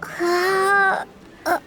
Uh, uh,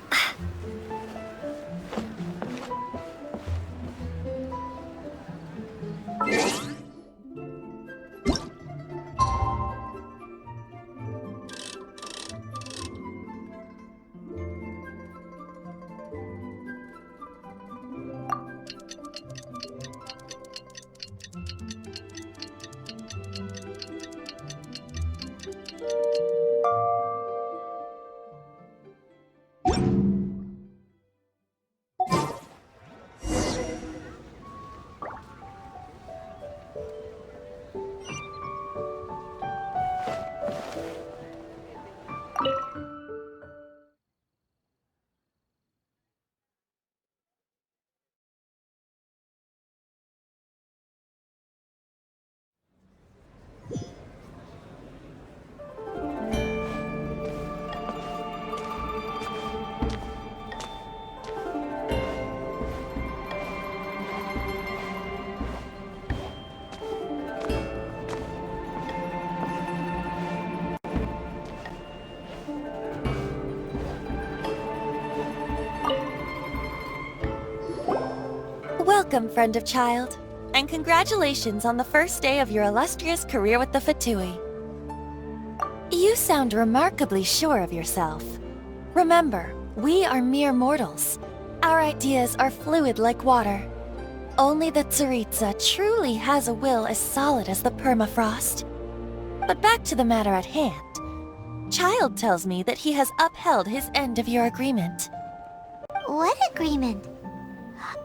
Welcome, friend of Childe, and congratulations on the first day of your illustrious career with the Fatui. You sound remarkably sure of yourself. Remember, we are mere mortals. Our ideas are fluid like water. Only the Tsaritsa truly has a will as solid as the permafrost. But back to the matter at hand. Childe tells me that he has upheld his end of your agreement. what agreement?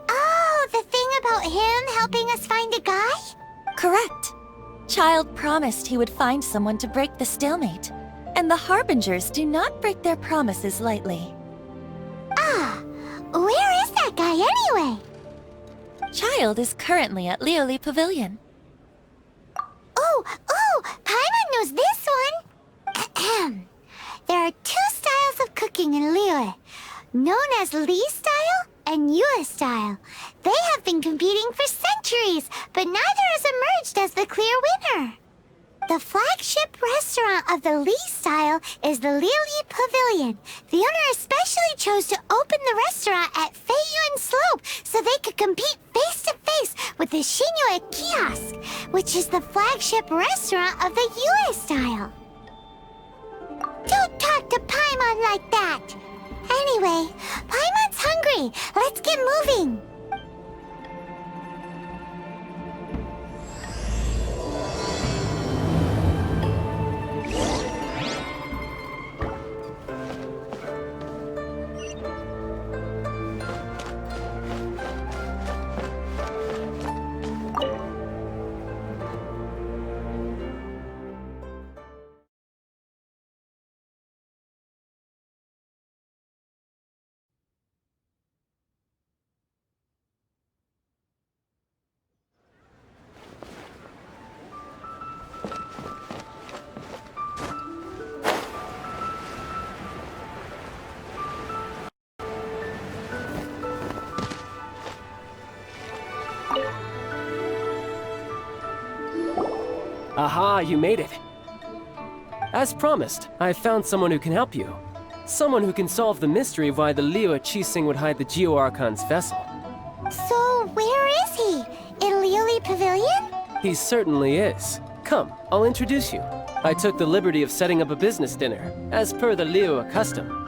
Oh, the thing about him helping us find a guy? Correct. Childe promised he would find someone to break the stalemate. And the Harbingers do not break their promises lightly. Ah, where is that guy anyway? Childe is currently at Lioli Pavilion. Oh, Paimon knows this one! Ahem. There are two styles of cooking in Liyue, known as Li style and Yue style. They have been competing for centuries, but neither has emerged as the clear winner. The flagship restaurant of the Li style is the Lioli Pavilion. The owner especially chose to open the restaurant at Feiyuan Slope so they could compete face-to-face with the Xinyue Kiosk, which is the flagship restaurant of the Yue style. Don't talk to Paimon like that! Anyway, Paimon's hungry. Let's get moving. Aha, you made it. As promised, I found someone who can help you. Someone who can solve the mystery of why the Liyue Qixing would hide the Geo-Archon's vessel. So, where is he? In Lioli Pavilion? He certainly is. Come, I'll introduce you. I took the liberty of setting up a business dinner, as per the Liyue custom.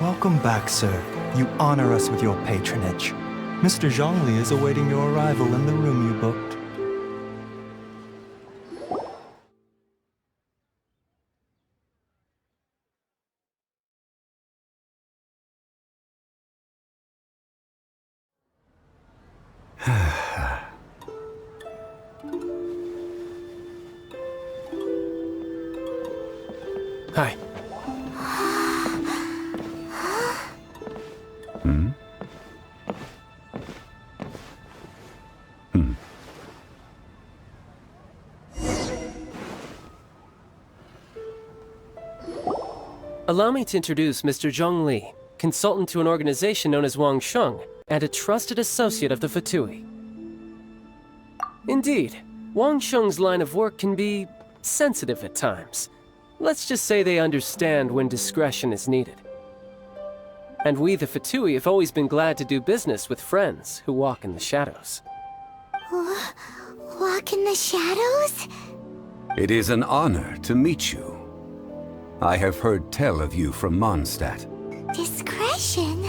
Welcome back, sir. You honor us with your patronage. Mr. Zhongli is awaiting your arrival in the room you booked. Hi. Allow me to introduce Mr. Zhongli, consultant to an organization known as Wang Sheng, and a trusted associate of the Fatui. Indeed, Wang Sheng's line of work can be sensitive at times. Let's just say they understand when discretion is needed. And we, the Fatui, have always been glad to do business with friends who walk in the shadows. Walk in the shadows? It is an honor to meet you. I have heard tell of you from Mondstadt. Discretion?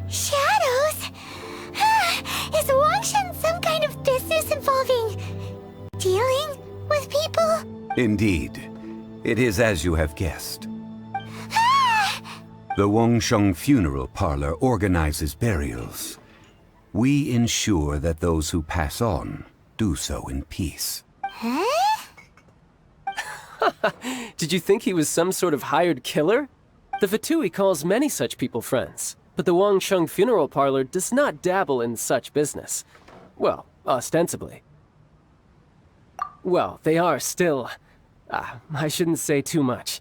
Shadows? Is Wangshan some kind of business involving dealing with people? Indeed. It is as you have guessed. The Wangsheng Funeral Parlor organizes burials. We ensure that those who pass on do so in peace. Huh? Did you think he was some sort of hired killer? The Fatui calls many such people friends, but the Wangsheng Funeral Parlor does not dabble in such business. Well, ostensibly. Well, they are still... I shouldn't say too much.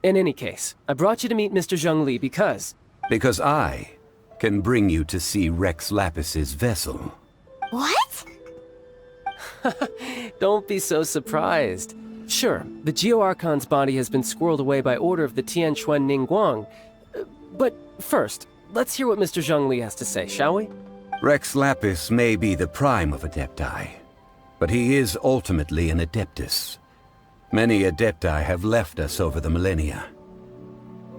In any case, I brought you to meet Mr. Zhongli because... Because I can bring you to see Rex Lapis's vessel. What? Don't be so surprised. Sure, the Geo-Archon's body has been squirreled away by order of the Tianquan Ningguang. But first, let's hear what Mr. Zhongli has to say, shall we? Rex Lapis may be the prime of Adepti, but he is ultimately an Adeptus. Many Adepti have left us over the millennia.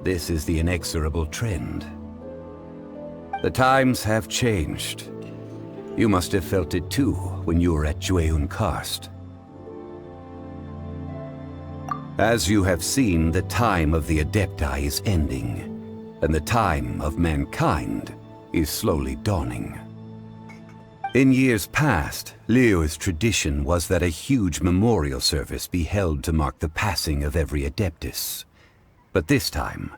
This is the inexorable trend. The times have changed. You must have felt it too when you were at Jueyun Karst. As you have seen, the time of the Adepti is ending, and the time of mankind is slowly dawning. In years past, Liyue's tradition was that a huge memorial service be held to mark the passing of every Adeptus. But this time,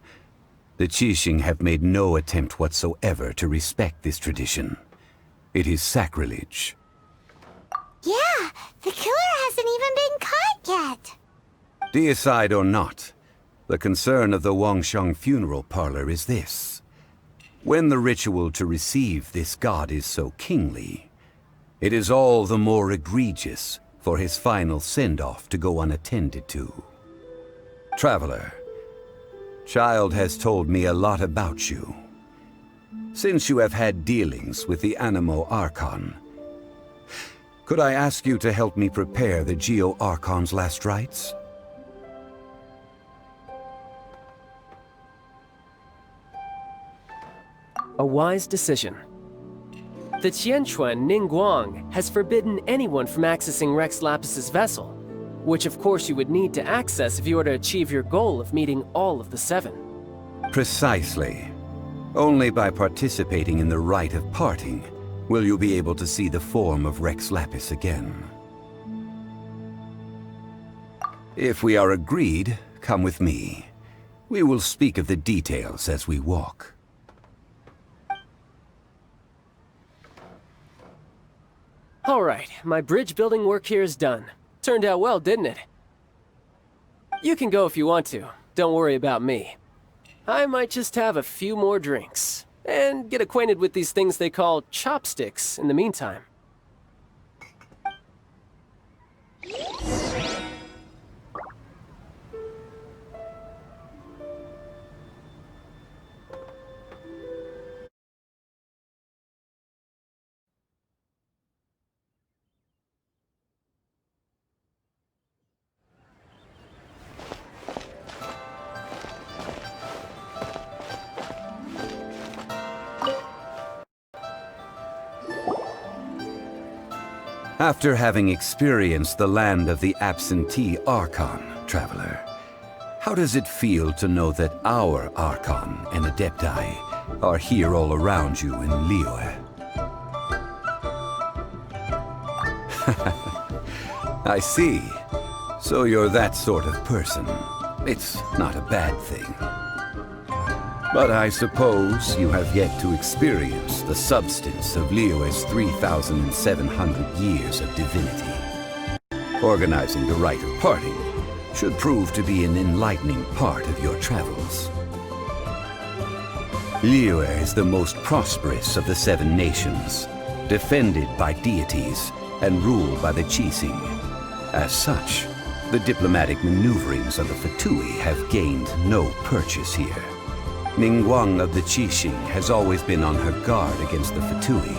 the Qixing have made no attempt whatsoever to respect this tradition. It is sacrilege. Yeah, the killer hasn't even been caught yet. Deicide or not, the concern of the Wangsheng Funeral Parlor is this. When the ritual to receive this god is so kingly, it is all the more egregious for his final send-off to go unattended to. Traveler, Childe has told me a lot about you. Since you have had dealings with the Animo Archon, could I ask you to help me prepare the Geo-Archon's last rites? A wise decision. The Tianquan Ningguang has forbidden anyone from accessing Rex Lapis's vessel, which of course you would need to access if you were to achieve your goal of meeting all of the seven. Precisely. Only by participating in the rite of parting will you be able to see the form of Rex Lapis again. If we are agreed, come with me. We will speak of the details as we walk. All right, my bridge building work here is done. Turned out well, didn't it? You can go if you want to. Don't worry about me. I might just have a few more drinks, and get acquainted with these things they call chopsticks in the meantime. After having experienced the land of the absentee Archon, Traveler, how does it feel to know that our Archon and Adepti are here all around you in Liyue? I see. So you're that sort of person. It's not a bad thing. But I suppose you have yet to experience the substance of Liyue's 3,700 years of divinity. Organizing the rite of parting should prove to be an enlightening part of your travels. Ying'er is the most prosperous of the 7 nations, defended by deities and ruled by the Qiqi. As such, the diplomatic maneuverings of the Fatui have gained no purchase here. Ningguang of the Qiqi has always been on her guard against the Fatui.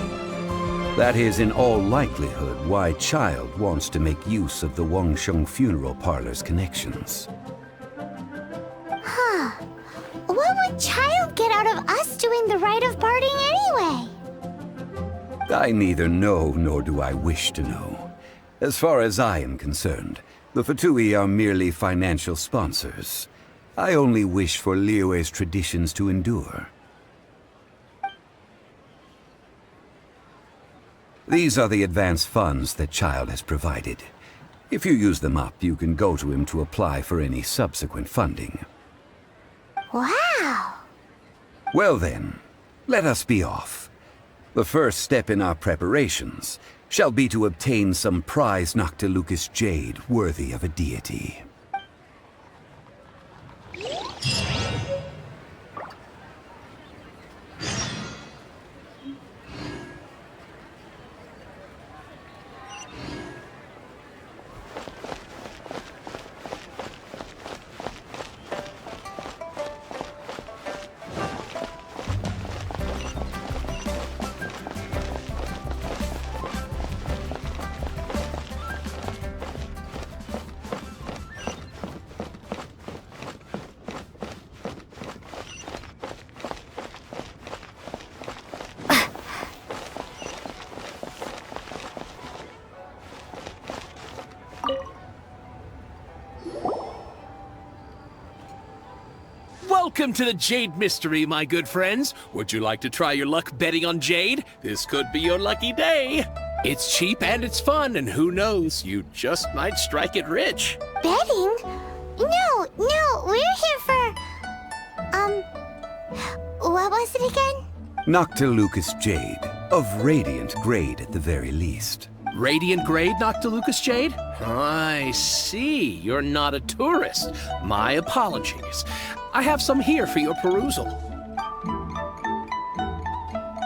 That is in all likelihood why Childe wants to make use of the Wangsheng funeral parlor's connections. Huh. What would Childe get out of us doing the rite of parting anyway? I neither know nor do I wish to know. As far as I am concerned, the Fatui are merely financial sponsors. I only wish for Liyue's traditions to endure. These are the advance funds that Childe has provided. If you use them up, you can go to him to apply for any subsequent funding. Wow! Well then, let us be off. The first step in our preparations shall be to obtain some prized Noctilucous jade worthy of a deity. Welcome to the Jade Mystery, my good friends. Would you like to try your luck betting on Jade? This could be your lucky day. It's cheap and it's fun, and who knows, you just might strike it rich. Betting? No, we're here for... what was it again? Noctilucous jade, of radiant grade at the very least. Radiant grade Noctilucous jade? I see. You're not a tourist. My apologies. I have some here for your perusal.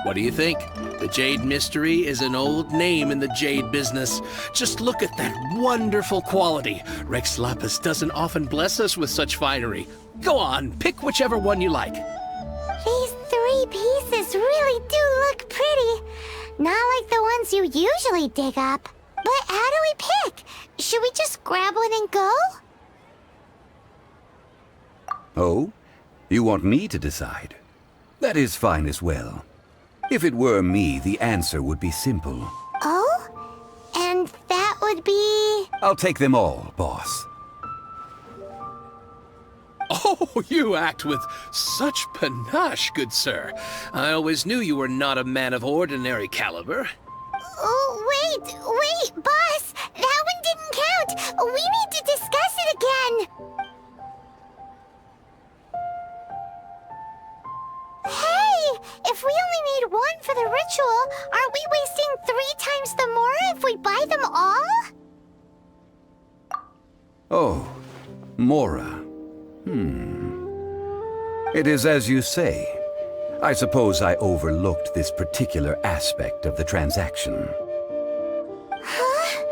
What do you think? The Jade Mystery is an old name in the jade business. Just look at that wonderful quality. Rex Lapis doesn't often bless us with such finery. Go on, pick whichever one you like. These 3 pieces really do look pretty. Not like the ones you usually dig up. But how do we pick? Should we just grab one and go? Oh? You want me to decide? That is fine as well. If it were me, the answer would be simple. Oh? And that would be... I'll take them all, boss. Oh, you act with such panache, good sir. I always knew you were not a man of ordinary caliber. Oh, wait, boss! That one didn't count! We need to discuss it again! Hey! If we only need 1 for the ritual, aren't we wasting 3 times the more if we buy them all? Oh, Mora. It is as you say. I suppose I overlooked this particular aspect of the transaction. Huh?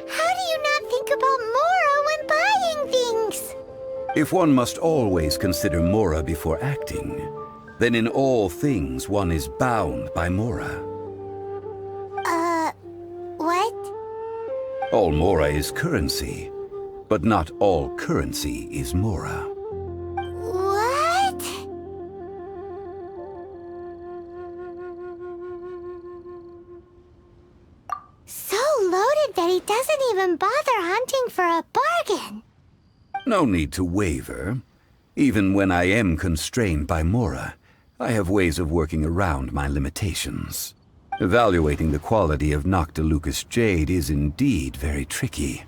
How do you not think about Mora when buying things? If one must always consider Mora before acting, then in all things one is bound by Mora. What? All Mora is currency, but not all currency is Mora. What? So loaded that he doesn't even bother hunting for a bargain. No need to waver. Even when I am constrained by Mora, I have ways of working around my limitations. Evaluating the quality of Noctilucous jade is indeed very tricky.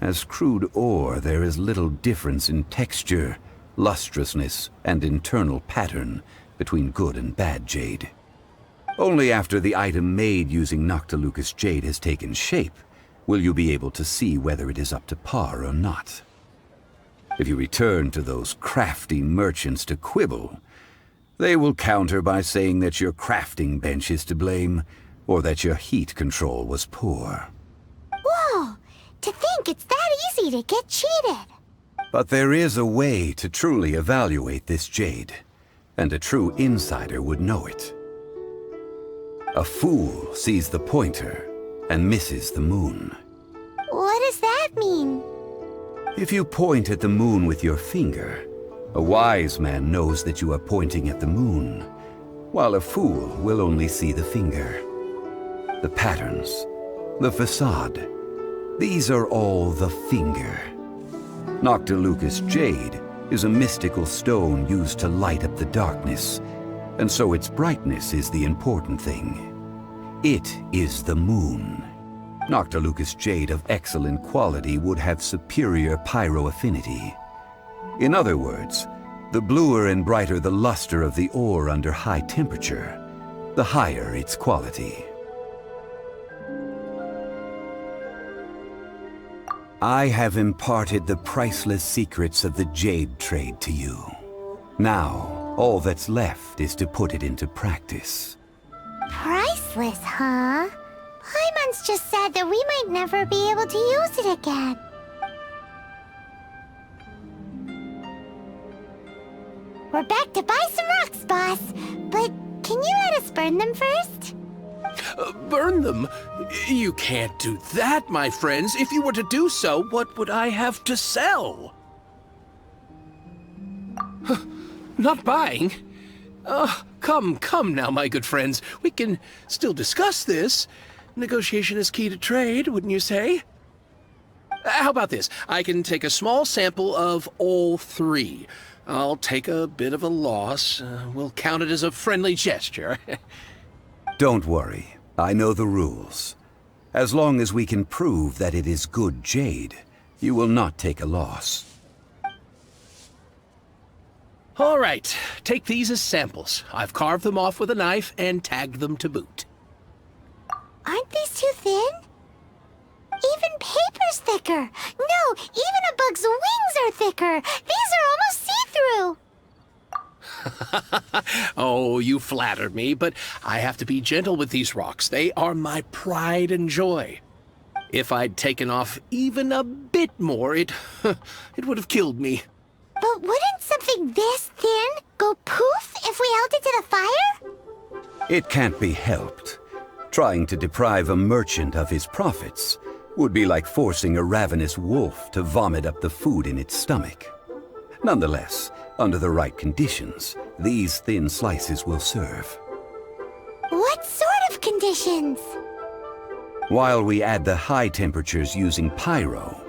As crude ore, there is little difference in texture, lustrousness, and internal pattern between good and bad jade. Only after the item made using Noctilucous jade has taken shape will you be able to see whether it is up to par or not. If you return to those crafty merchants to quibble, They will counter by saying that your crafting bench is to blame, or that your heat control was poor. Whoa! To think it's that easy to get cheated. But there is a way to truly evaluate this jade, and a true insider would know it. A fool sees the pointer and misses the moon. What does that mean? If you point at the moon with your finger, a wise man knows that you are pointing at the moon, while a fool will only see the finger. The patterns, the facade, these are all the finger. Noctilucous jade is a mystical stone used to light up the darkness, and so its brightness is the important thing. It is the moon. Noctilucous jade of excellent quality would have superior pyro-affinity. In other words, the bluer and brighter the luster of the ore under high temperature, the higher its quality. I have imparted the priceless secrets of the jade trade to you. Now, all that's left is to put it into practice. Priceless, huh? Paimon's just said that we might never be able to use it again. We're back to buy some rocks, boss. But can you let us burn them first? Burn them? You can't do that, my friends. If you were to do so, what would I have to sell? Not buying? Come now, my good friends. We can still discuss this. Negotiation is key to trade, wouldn't you say? How about this? I can take a small sample of all three. I'll take a bit of a loss. We'll count it as a friendly gesture. Don't worry. I know the rules. As long as we can prove that it is good jade, you will not take a loss. All right, take these as samples. I've carved them off with a knife and tagged them to boot. Aren't these too thin? Even paper's thicker. No, even a bug's wings are thicker. These are almost see-through. Oh, you flatter me, but I have to be gentle with these rocks. They are my pride and joy. If I'd taken off even a bit more, it would have killed me. But wouldn't something this thin go poof if we held it to the fire? It can't be helped. Trying to deprive a merchant of his profits would be like forcing a ravenous wolf to vomit up the food in its stomach. Nonetheless, under the right conditions, these thin slices will serve. What sort of conditions? While we add the high temperatures using pyro,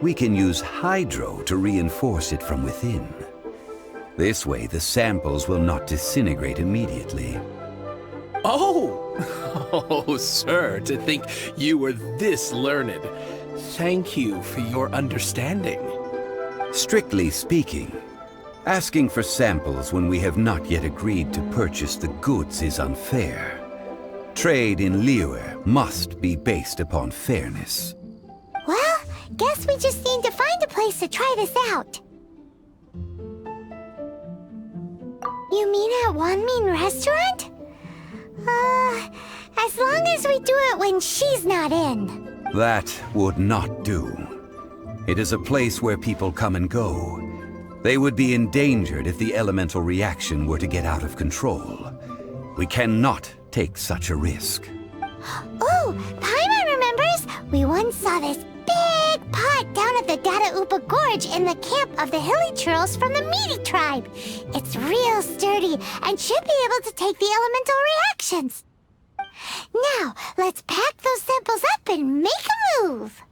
we can use hydro to reinforce it from within. This way, the samples will not disintegrate immediately. Oh! Oh, sir, to think you were this learned. Thank you for your understanding. Strictly speaking, asking for samples when we have not yet agreed to purchase the goods is unfair. Trade in Ying'er must be based upon fairness. Well, guess we just need to find a place to try this out. You mean at Wanmin Restaurant? As long as we do it when she's not in. That would not do. It is a place where people come and go. They would be endangered if the elemental reaction were to get out of control. We cannot take such a risk. Oh, Paimon remembers we once saw this big pot down at the Dada Upa Gorge in the camp of the Hilly Churls from the Meaty tribe. It's real sturdy and should be able to take the elemental reactions. Now, let's pack those samples up and make a move.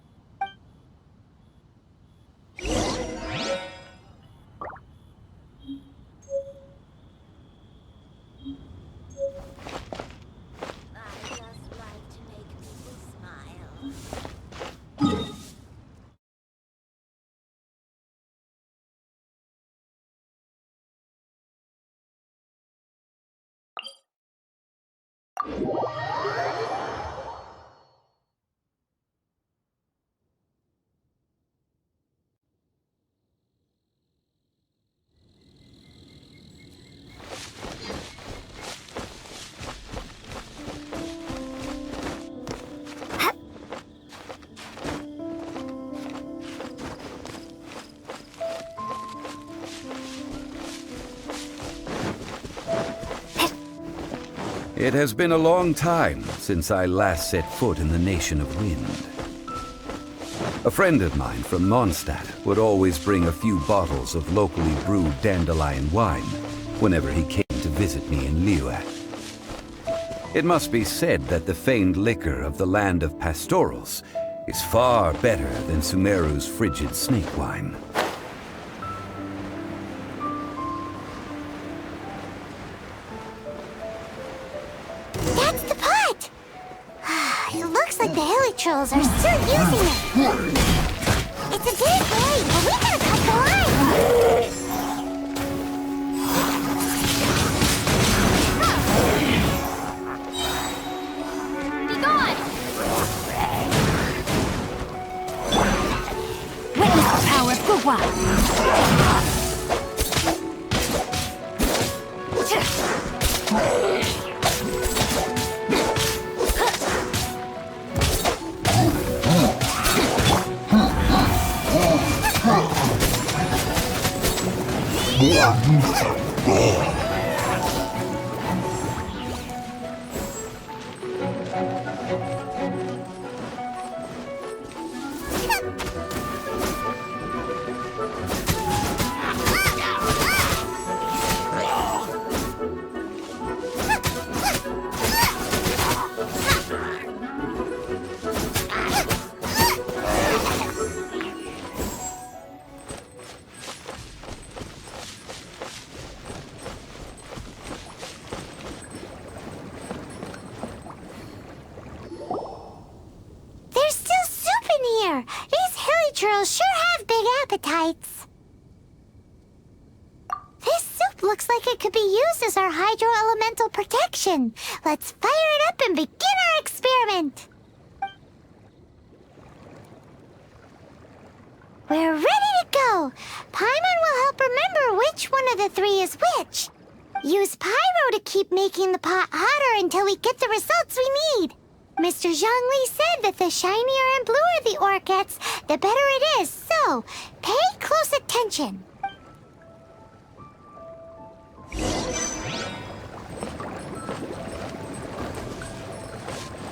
It has been a long time since I last set foot in the Nation of Wind. A friend of mine from Mondstadt would always bring a few bottles of locally brewed dandelion wine whenever he came to visit me in Liyue. It must be said that the famed liquor of the land of pastorals is far better than Sumeru's frigid snake wine. That's the pot! It looks like the hilly trolls are still using it. It's a bit late, but we gotta cut the line. Be gone! Witness the power of Guwa! Sure have big appetites. This soup looks like it could be used as our hydro-elemental protection. Let's fire it up and begin our experiment. We're ready to go. Paimon will help remember which one of the three is which. Use pyro to keep making the pot hotter until we get the results we need. Mr. Zhongli said that the shinier and bluer the ore gets, the better it is, so pay close attention.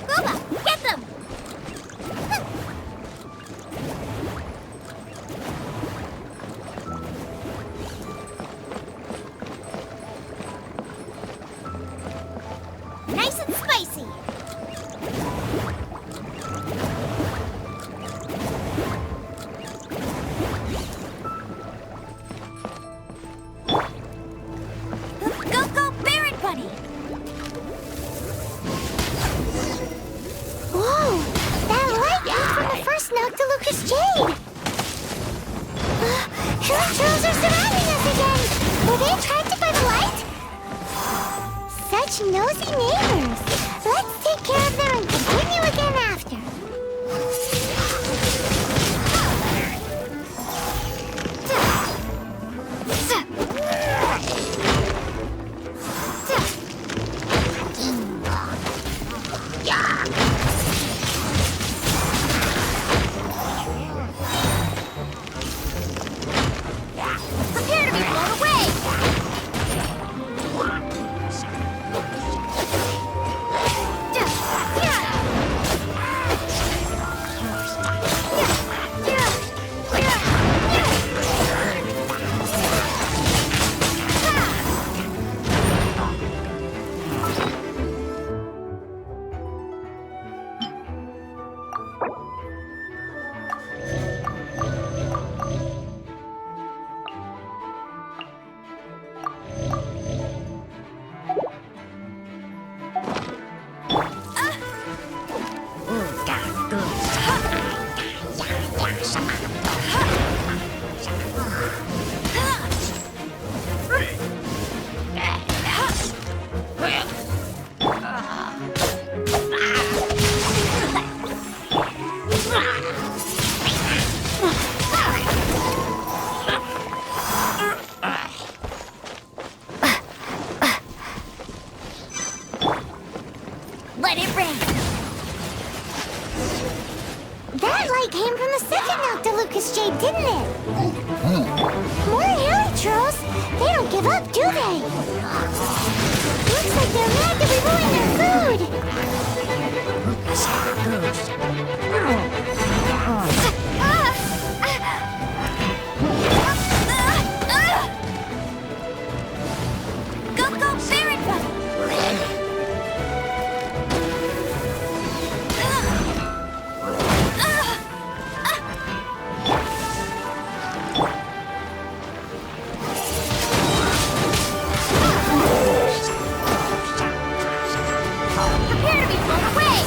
Booba, get them! Nice and spicy! Jade! Hilly trolls are surrounding us again! Were they attracted by the light? Such nosy neighbors! Let's take care of them and continue again after. Let it rain! That light came from the second Noctilucous Jade, didn't it? More hilly trolls! They don't don't give up, do they? Looks like they're mad that we ruined their food! Go, go, Baron! Prepare to be blown away!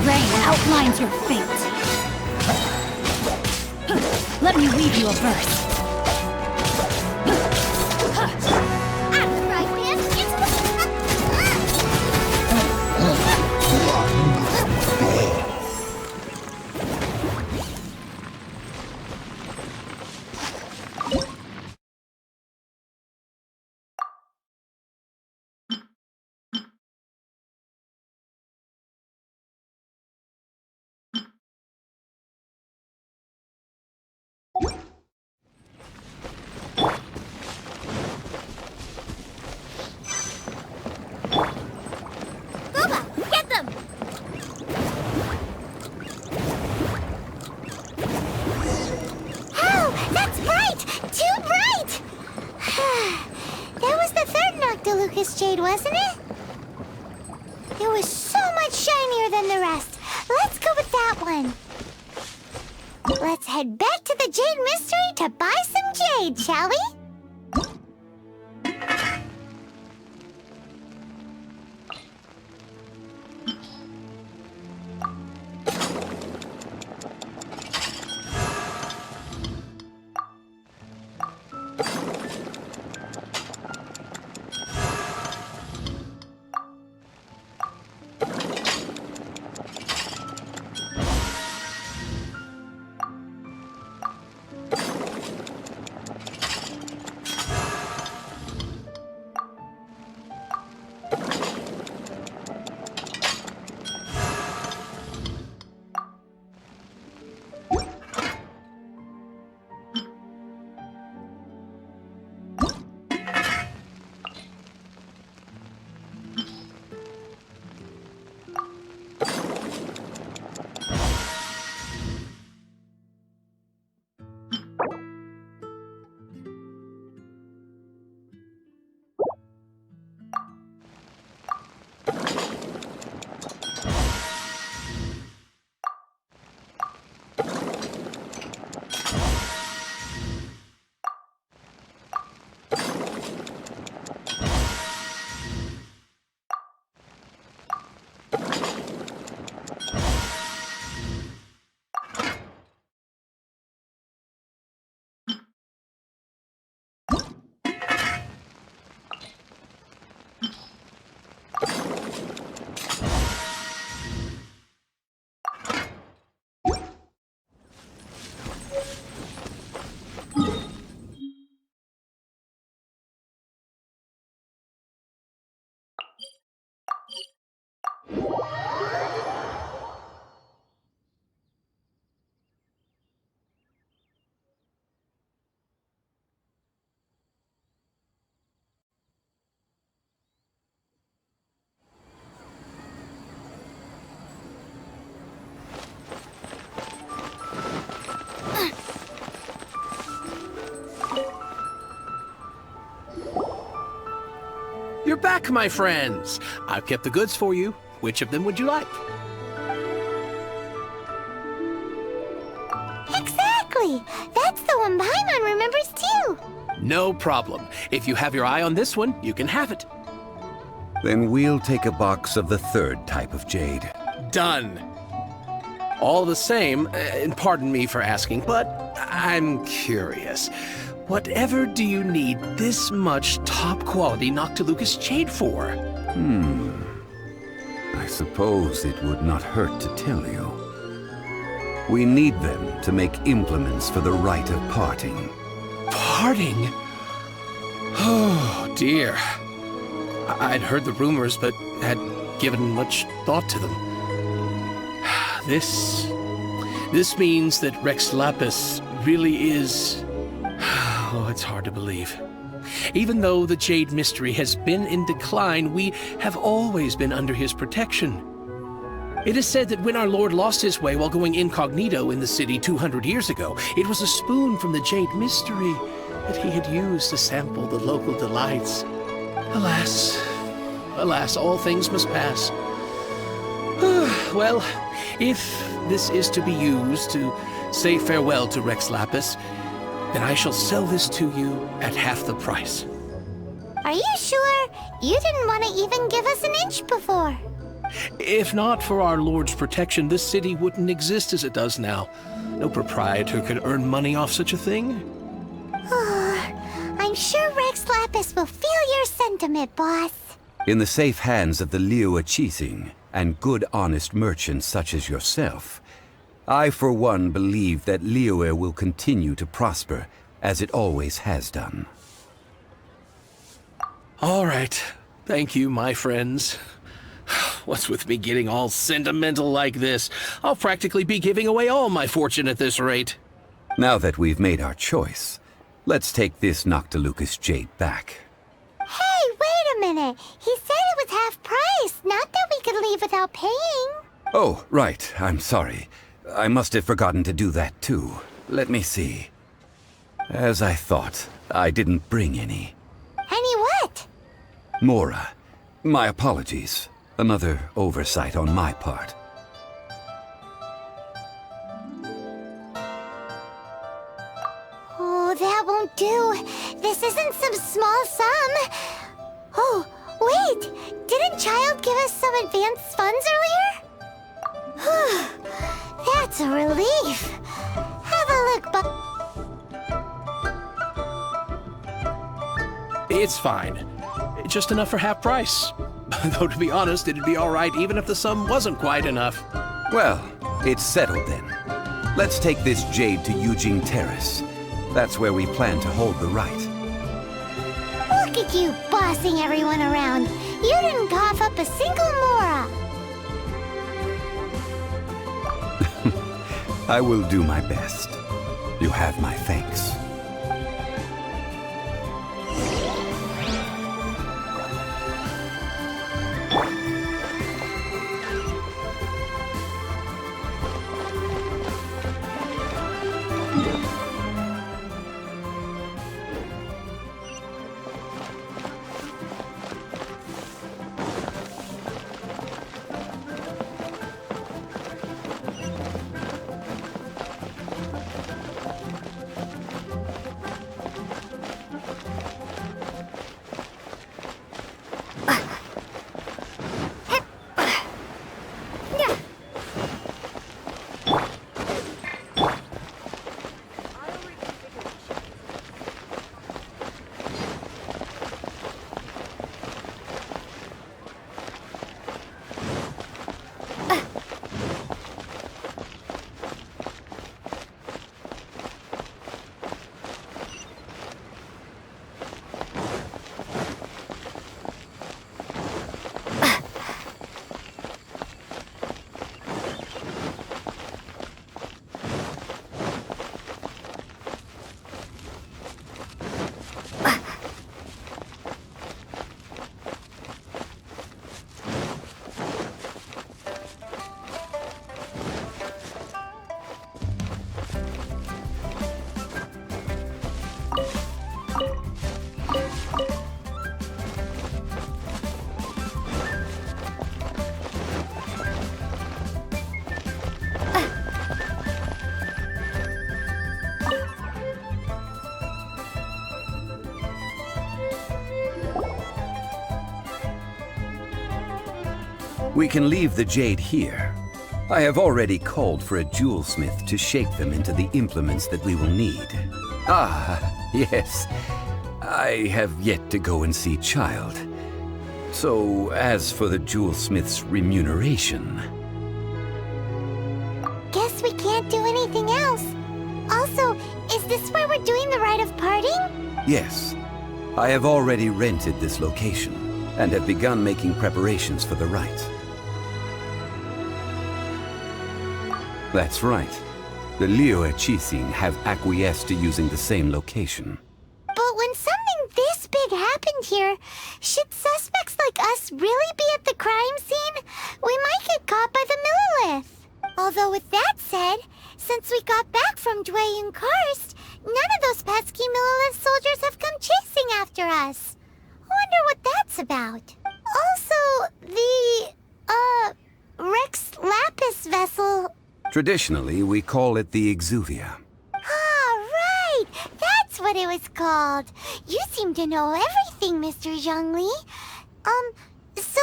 Rain outlines your fate. Let me weave you a verse. Get them! Oh, that's bright! Too bright! That was the third Noctilucous jade, wasn't it? It was so much shinier than the rest. Let's go with that one. Let's head back to the Jade Mystery to buy some jade, shall we? You're back, my friends. I've kept the goods for you. Which of them would you like? Exactly! That's the one Paimon remembers too! No problem. If you have your eye on this one, you can have it. Then we'll take a box of the third type of jade. Done. All the same, and pardon me for asking, but I'm curious. Whatever do you need this much top-quality Noctilucous jade for? I suppose it would not hurt to tell you. We need them to make implements for the rite of parting. Parting? Oh, dear. I'd heard the rumors, but had given much thought to them. This means that Rex Lapis really is... Oh, it's hard to believe. Even though the Jade Mystery has been in decline, we have always been under his protection. It is said that when our Lord lost his way while going incognito in the city 200 years ago, it was a spoon from the Jade Mystery that he had used to sample the local delights. Alas, all things must pass. Well, if this is to be used to say farewell to Rex Lapis, then I shall sell this to you at half the price. Are you sure? You didn't want to even give us an inch before. If not for our Lord's protection, this city wouldn't exist as it does now. No proprietor could earn money off such a thing. I'm sure Rex Lapis will feel your sentiment, boss. In the safe hands of the Liu Qiqi and good honest merchants such as yourself, I for one believe that Liyue will continue to prosper as it always has done. All right. Thank you, my friends. What's with me getting all sentimental like this? I'll practically be giving away all my fortune at this rate. Now that we've made our choice, let's take this Noctilucous jade back. Hey, wait a minute. He said it was half price, not that we could leave without paying. Oh, right. I'm sorry. I must have forgotten to do that too. Let me see. As I thought, I didn't bring any. Any what? Mora. My apologies. Another oversight on my part. Oh, that won't do. This isn't some small sum. Oh, wait. Didn't Childe give us some advanced funds earlier? That's a relief. Have a look, It's fine. Just enough for half price. Though to be honest, it'd be all right even if the sum wasn't quite enough. Well, it's settled then. Let's take this jade to Yujing Terrace. That's where we plan to hold the rite. Look at you bossing everyone around. You didn't cough up a single mora. I will do my best. You have my thanks. We can leave the jade here. I have already called for a jewelsmith to shape them into the implements that we will need. Ah, yes. I have yet to go and see Childe. So, as for the jewelsmith's remuneration... Guess we can't do anything else. Also, is this where we're doing the rite of parting? Yes. I have already rented this location, and have begun making preparations for the rite. That's right. The Liyue Qixing have acquiesced to using the same location. But when something this big happened here, should suspects like us really be at the crime scene? We might get caught by the Millilith. Although with that said, since we got back from Dwayne Karst, none of those pesky Millilith soldiers have come chasing after us. Wonder what that's about. Also, the, Rex Lapis vessel... Traditionally, we call it the Exuvia. Ah, right! That's what it was called. You seem to know everything, Mr. Zhongli. So,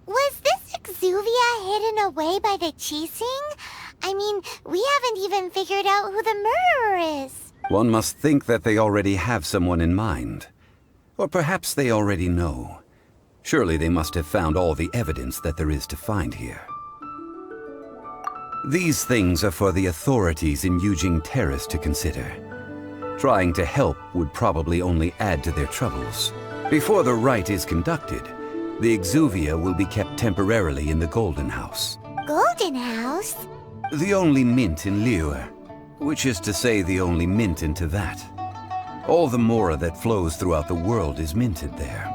was this Exuvia hidden away by the Qixing? I mean, we haven't even figured out who the murderer is. One must think that they already have someone in mind. Or perhaps they already know. Surely they must have found all the evidence that there is to find here. These things are for the authorities in Yujing Terrace to consider. Trying to help would probably only add to their troubles. Before the rite is conducted, the Exuvia will be kept temporarily in the Golden House. Golden House? The only mint in Liyue, which is to say the only mint in Teyvat. All the mora that flows throughout the world is minted there.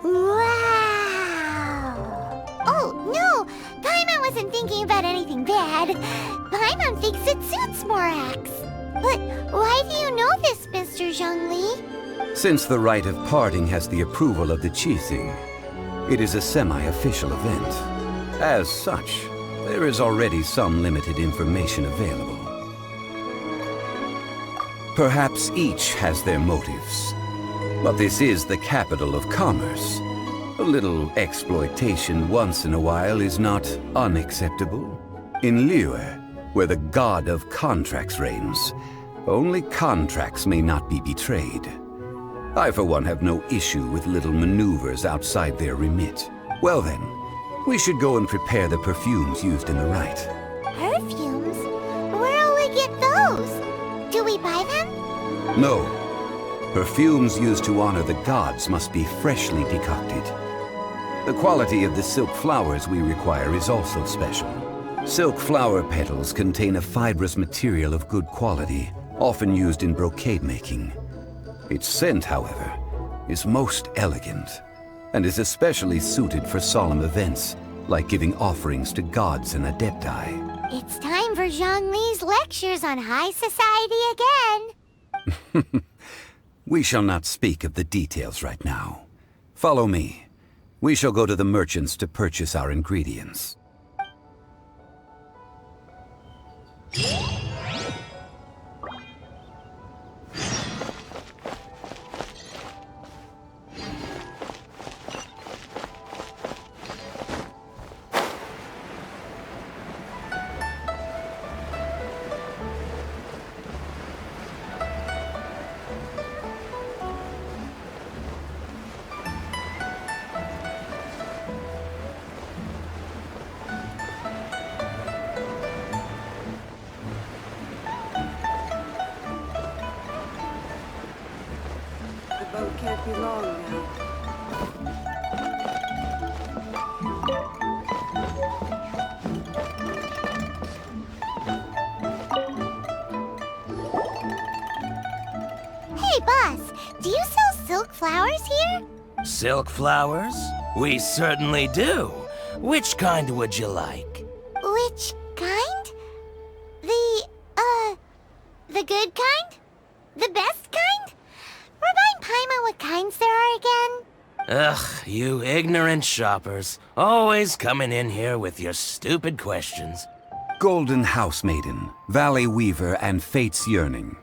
Wow! Oh, no! Paimon wasn't thinking about anything bad. Paimon thinks it suits Morax. But why do you know this, Mr. Zhongli? Since the rite of parting has the approval of the Qixing, it is a semi-official event. As such, there is already some limited information available. Perhaps each has their motives, but this is the capital of commerce. A little exploitation once in a while is not unacceptable. In Liyue, where the god of contracts reigns, only contracts may not be betrayed. I, for one, have no issue with little maneuvers outside their remit. Well then, we should go and prepare the perfumes used in the rite. Perfumes? Where'll we get those? Do we buy them? No. Perfumes used to honor the gods must be freshly decocted. The quality of the silk flowers we require is also special. Silk flower petals contain a fibrous material of good quality, often used in brocade making. Its scent, however, is most elegant, and is especially suited for solemn events, like giving offerings to gods and adepti. It's time for Zhongli's lectures on high society again. We shall not speak of the details right now. Follow me. We shall go to the merchants to purchase our ingredients. The boat can't be long now. Hey, boss, do you sell silk flowers here? Silk flowers? We certainly do. Which kind would you like? Which kind? The good kind? The best kind? Remind Paimon what kinds there are again? Ugh, you ignorant shoppers. Always coming in here with your stupid questions. Golden House Maiden, Valley Weaver, and Fate's Yearning.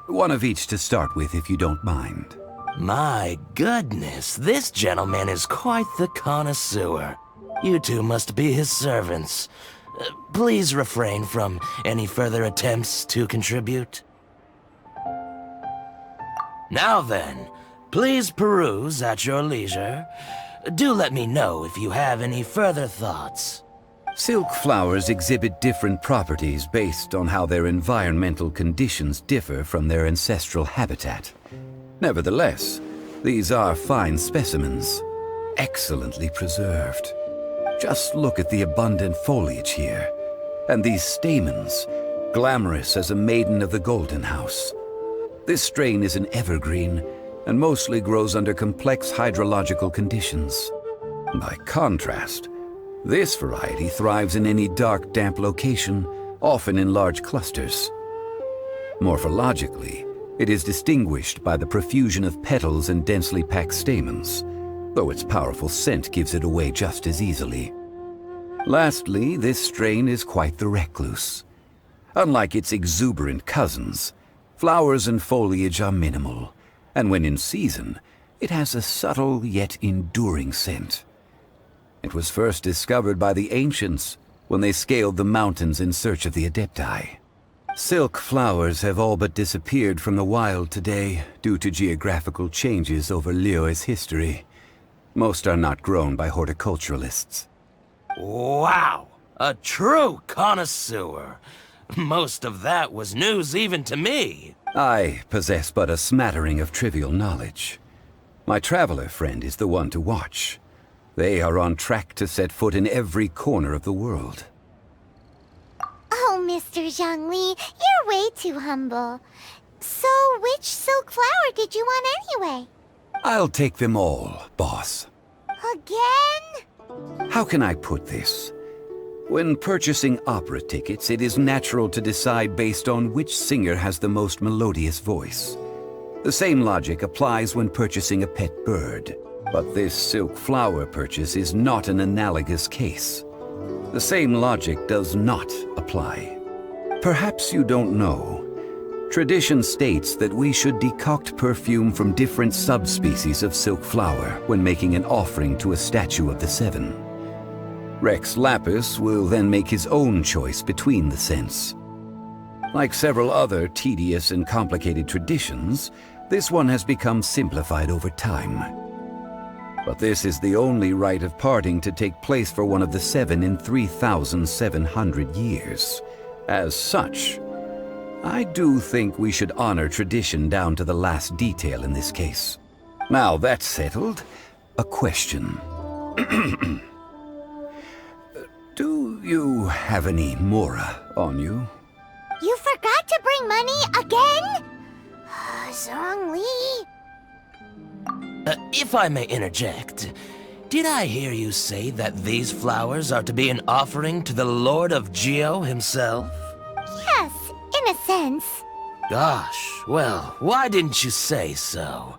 One of each to start with, if you don't mind. My goodness, this gentleman is quite the connoisseur. You two must be his servants. Please refrain from any further attempts to contribute. Now then, please peruse at your leisure. Do let me know if you have any further thoughts. Silk flowers exhibit different properties based on how their environmental conditions differ from their ancestral habitat. Nevertheless, these are fine specimens, excellently preserved. Just look at the abundant foliage here, and these stamens, glamorous as a maiden of the Golden House. This strain is an evergreen, and mostly grows under complex hydrological conditions. By contrast, this variety thrives in any dark, damp location, often in large clusters. Morphologically, it is distinguished by the profusion of petals and densely packed stamens, though its powerful scent gives it away just as easily. Lastly, this strain is quite the recluse. Unlike its exuberant cousins, flowers and foliage are minimal, and when in season, it has a subtle yet enduring scent. It was first discovered by the ancients when they scaled the mountains in search of the Adepti. Silk flowers have all but disappeared from the wild today due to geographical changes over Liyue's history. Most are not grown by horticulturalists. Wow! A true connoisseur! Most of that was news even to me. I possess but a smattering of trivial knowledge. My traveler friend is the one to watch. They are on track to set foot in every corner of the world. Oh, Mr. Zhongli, you're way too humble. So, which silk flower did you want anyway? I'll take them all, boss. Again? How can I put this? When purchasing opera tickets, it is natural to decide based on which singer has the most melodious voice. The same logic applies when purchasing a pet bird. But this silk flower purchase is not an analogous case. The same logic does not apply. Perhaps you don't know. Tradition states that we should decoct perfume from different subspecies of silk flower when making an offering to a statue of the Seven. Rex Lapis will then make his own choice between the scents. Like several other tedious and complicated traditions, this one has become simplified over time. But this is the only rite of parting to take place for one of the Seven in 3,700 years. As such, I do think we should honor tradition down to the last detail in this case. Now that's settled, a question. Do you have any mora on you? You forgot to bring money again? Zhongli. If I may interject, did I hear you say that these flowers are to be an offering to the Lord of Geo himself? Yes, in a sense. Gosh, well, why didn't you say so?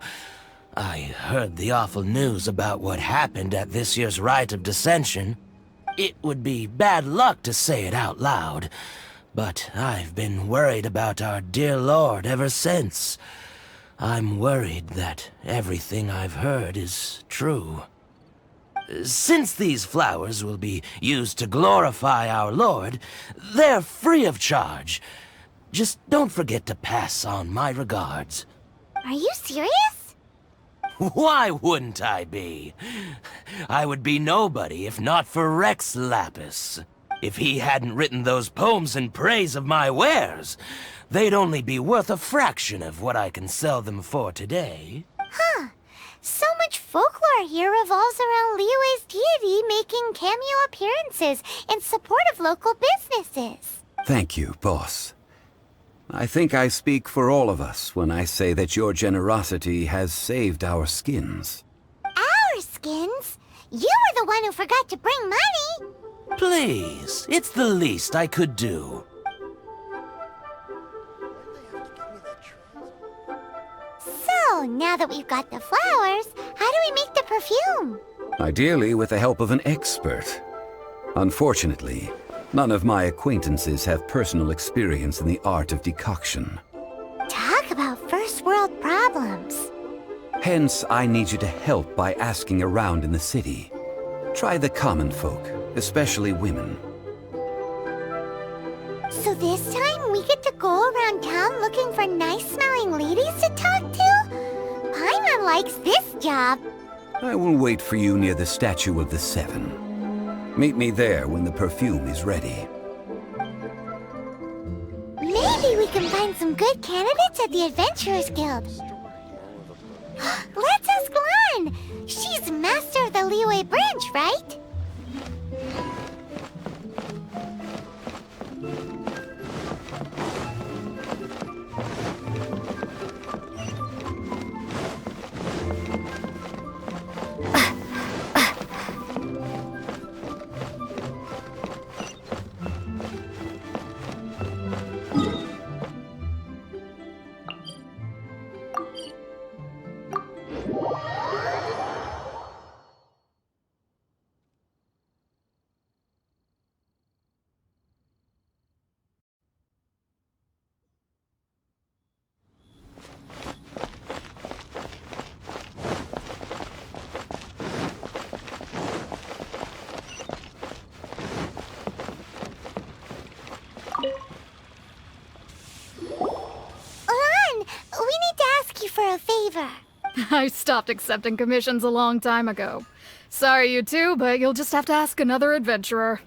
I heard the awful news about what happened at this year's Rite of Dissension. It would be bad luck to say it out loud, but I've been worried about our dear Lord ever since. I'm worried that everything I've heard is true. Since these flowers will be used to glorify our Lord, they're free of charge. Just don't forget to pass on my regards. Are you serious? Why wouldn't I be? I would be nobody if not for Rex Lapis. If he hadn't written those poems in praise of my wares, they'd only be worth a fraction of what I can sell them for today. Huh. So much folklore here revolves around Liyue's deity making cameo appearances in support of local businesses. Thank you, boss. I think I speak for all of us when I say that your generosity has saved our skins. Our skins? You were the one who forgot to bring money. Please, it's the least I could do. So, now that we've got the flowers, how do we make the perfume? Ideally with the help of an expert. Unfortunately, none of my acquaintances have personal experience in the art of decoction. Talk about first world problems. Hence, I need you to help by asking around in the city. Try the common folk, especially women. So this time we get to go around town looking for nice-smelling ladies to talk to? Paimon likes this job. I will wait for you near the Statue of the Seven. Meet me there when the perfume is ready. Maybe we can find some good candidates at the Adventurers Guild. Let's ask Lan! She's master of the Liyue branch, right? A favor. I stopped accepting commissions a long time ago. Sorry, you two, but you'll just have to ask another adventurer.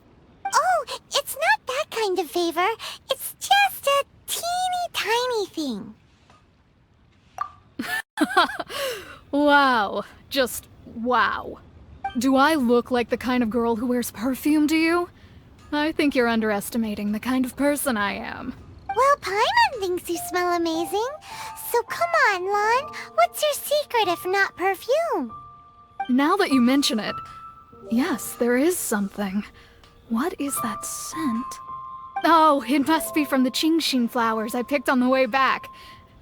Oh, it's not that kind of favor. It's just a teeny tiny thing. Wow. Just wow. Do I look like the kind of girl who wears perfume to you? I think you're underestimating the kind of person I am. Well, Paimon thinks you smell amazing. So come on, Lan. What's your secret if not perfume? Now that you mention it, yes, there is something. What is that scent? Oh, it must be from the Qingxin flowers I picked on the way back.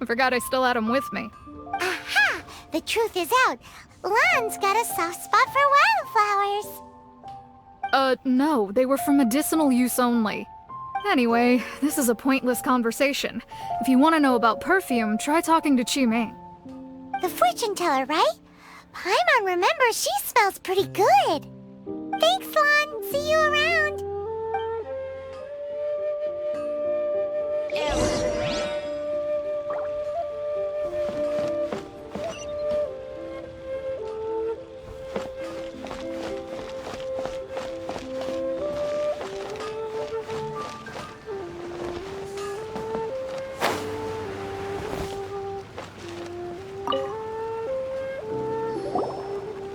I forgot I still had them with me. Aha! The truth is out. Lan's got a soft spot for wildflowers. No, they were for medicinal use only. Anyway, this is a pointless conversation. If you want to know about perfume, try talking to Qiqi. The fortune teller, right? Paimon remembers she smells pretty good. Thanks, Lan. See you around.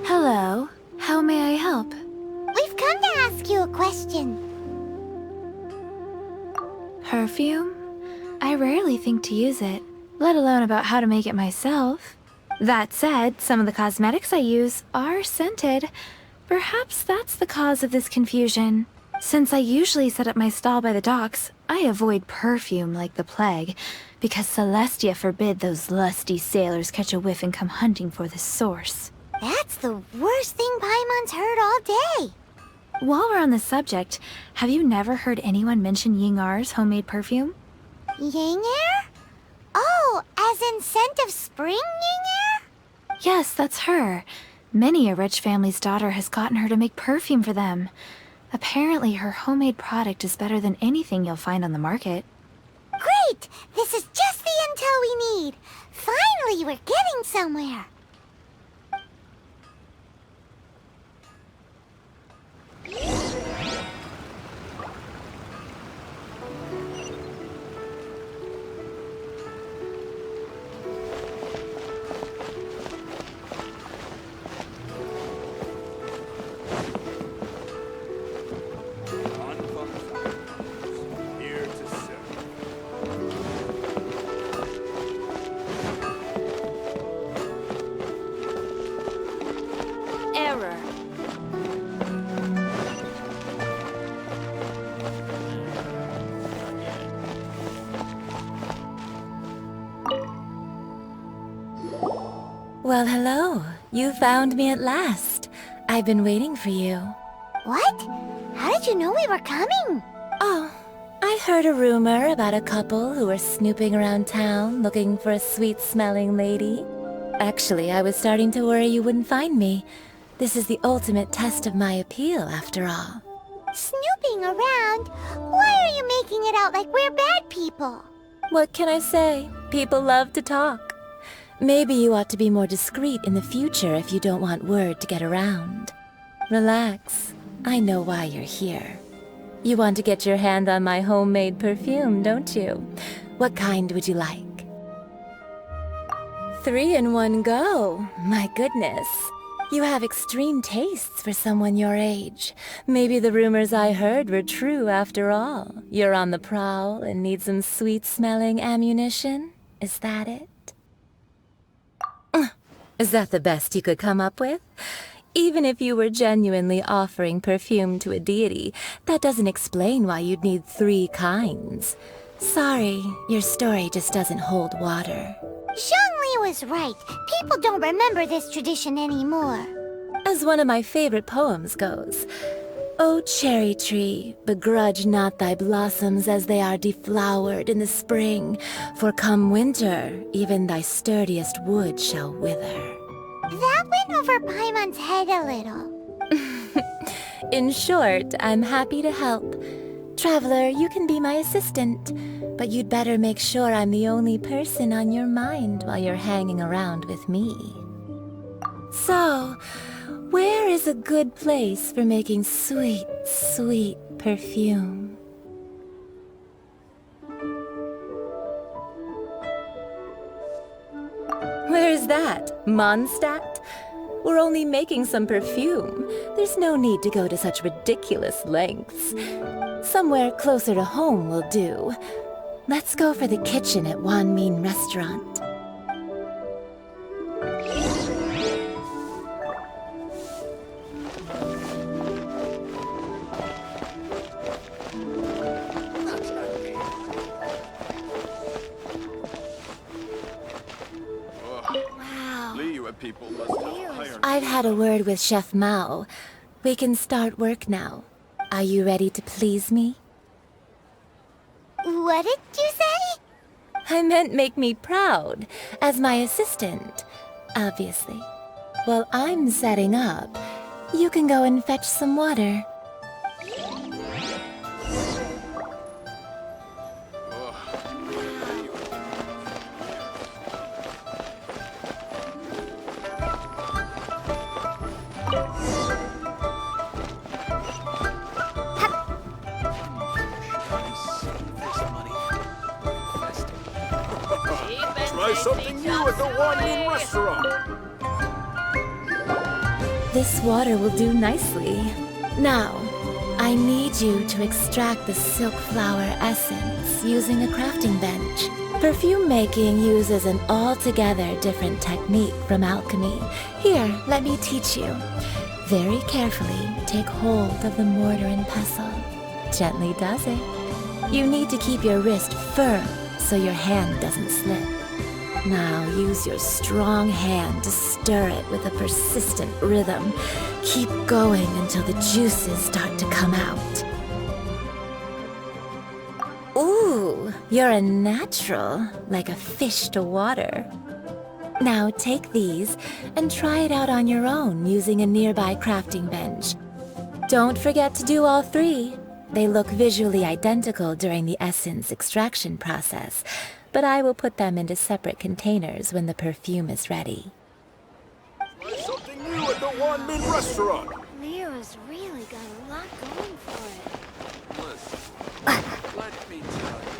Hello. How may I help? We've come to ask you a question. Perfume? I rarely think to use it, let alone about how to make it myself. That said, some of the cosmetics I use are scented. Perhaps that's the cause of this confusion. Since I usually set up my stall by the docks, I avoid perfume like the plague, because Celestia forbid those lusty sailors catch a whiff and come hunting for the source. That's the worst thing Paimon's heard all day. While we're on the subject, have you never heard anyone mention Ying'er's homemade perfume? Ying'er? Oh, as in scent of spring, Ying'er? Yes, that's her. Many a rich family's daughter has gotten her to make perfume for them. Apparently, her homemade product is better than anything you'll find on the market. Great! This is just the intel we need. Finally, we're getting somewhere. Error. Well, hello. You found me at last. I've been waiting for you. What? How did you know we were coming? Oh, I heard a rumor about a couple who were snooping around town looking for a sweet-smelling lady. Actually, I was starting to worry you wouldn't find me. This is the ultimate test of my appeal, after all. Snooping around? Why are you making it out like we're bad people? What can I say? People love to talk. Maybe you ought to be more discreet in the future if you don't want word to get around. Relax. I know why you're here. You want to get your hand on my homemade perfume, don't you? What kind would you like? 3 in one go. My goodness. You have extreme tastes for someone your age. Maybe the rumors I heard were true after all. You're on the prowl and need some sweet-smelling ammunition? Is that it? Is that the best you could come up with? Even if you were genuinely offering perfume to a deity, that doesn't explain why you'd need 3 kinds. Sorry, your story just doesn't hold water. Zhongli was right. People don't remember this tradition anymore. As one of my favorite poems goes, "O cherry tree, begrudge not thy blossoms as they are deflowered in the spring, for come winter, even thy sturdiest wood shall wither." That went over Paimon's head a little. In short, I'm happy to help. Traveler, you can be my assistant, but you'd better make sure I'm the only person on your mind while you're hanging around with me. So, where is a good place for making sweet, sweet perfume? Where's that? Mondstadt? We're only making some perfume. There's no need to go to such ridiculous lengths. Somewhere closer to home will do. Let's go for the kitchen at Wan Min Restaurant. I've had a word with Chef Mao. We can start work now. Are you ready to please me? What did you say? I meant make me proud, as my assistant, obviously. While I'm setting up, you can go and fetch some water. Try something new at the Wan Min restaurant. This water will do nicely. Now, I need you to extract the silk flower essence using a crafting bench. Perfume making uses an altogether different technique from alchemy. Here, let me teach you. Very carefully, take hold of the mortar and pestle. Gently does it. You need to keep your wrist firm so your hand doesn't slip. Now use your strong hand to stir it with a persistent rhythm. Keep going until the juices start to come out. Ooh, you're a natural, like a fish to water. Now take these and try it out on your own using a nearby crafting bench. Don't forget to do all 3. They look visually identical during the essence extraction process, but I will put them into separate containers when the perfume is ready. Try something new at the Wan Min restaurant. Lyra's really got a lot going for it. Listen, let me tell you.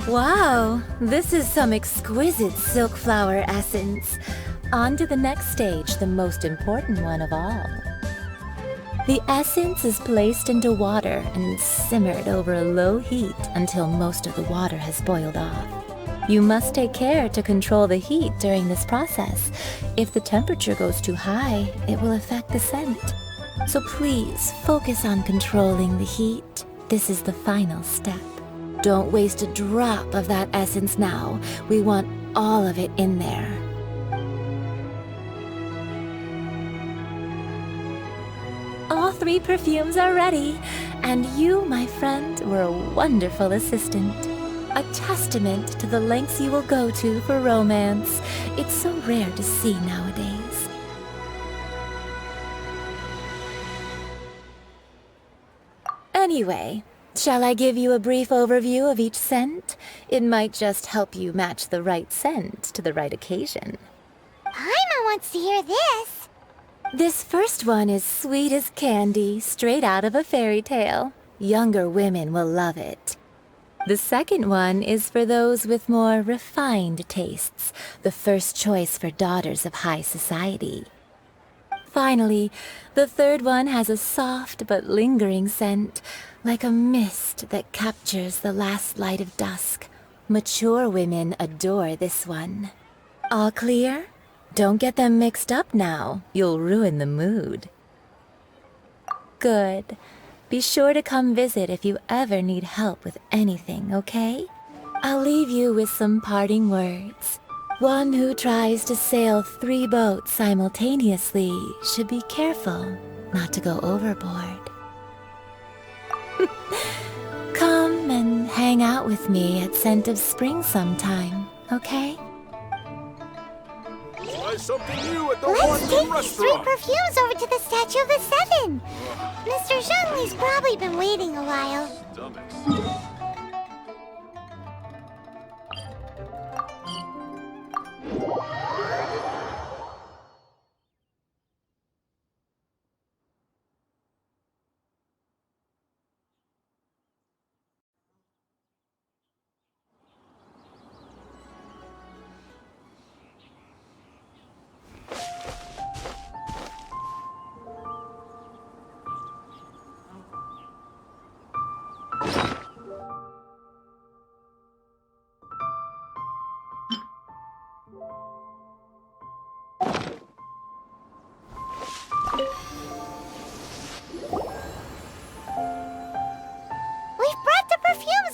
Wow, this is some exquisite silk flower essence. On to the next stage, the most important one of all. The essence is placed into water and simmered over a low heat until most of the water has boiled off. You must take care to control the heat during this process. If the temperature goes too high, it will affect the scent. So please focus on controlling the heat. This is the final step. Don't waste a drop of that essence now. We want all of it in there. All 3 perfumes are ready, and you, my friend, were a wonderful assistant. A testament to the lengths you will go to for romance. It's so rare to see nowadays. Anyway, shall I give you a brief overview of each scent? It might just help you match the right scent to the right occasion. Paimon wants to hear this. This first one is sweet as candy, straight out of a fairy tale. Younger women will love it. The second one is for those with more refined tastes, the first choice for daughters of high society. Finally, the third one has a soft but lingering scent, like a mist that captures the last light of dusk. Mature women adore this one. All clear? Don't get them mixed up now. You'll ruin the mood. Good. Be sure to come visit if you ever need help with anything, okay? I'll leave you with some parting words. One who tries to sail 3 boats simultaneously should be careful not to go overboard. Come and hang out with me at Scent of Spring sometime, okay? Try something new at the Let's One take Min these 3 restaurant. perfumes over to the Statue of the Seven. Mr. Zhongli's probably been waiting a while.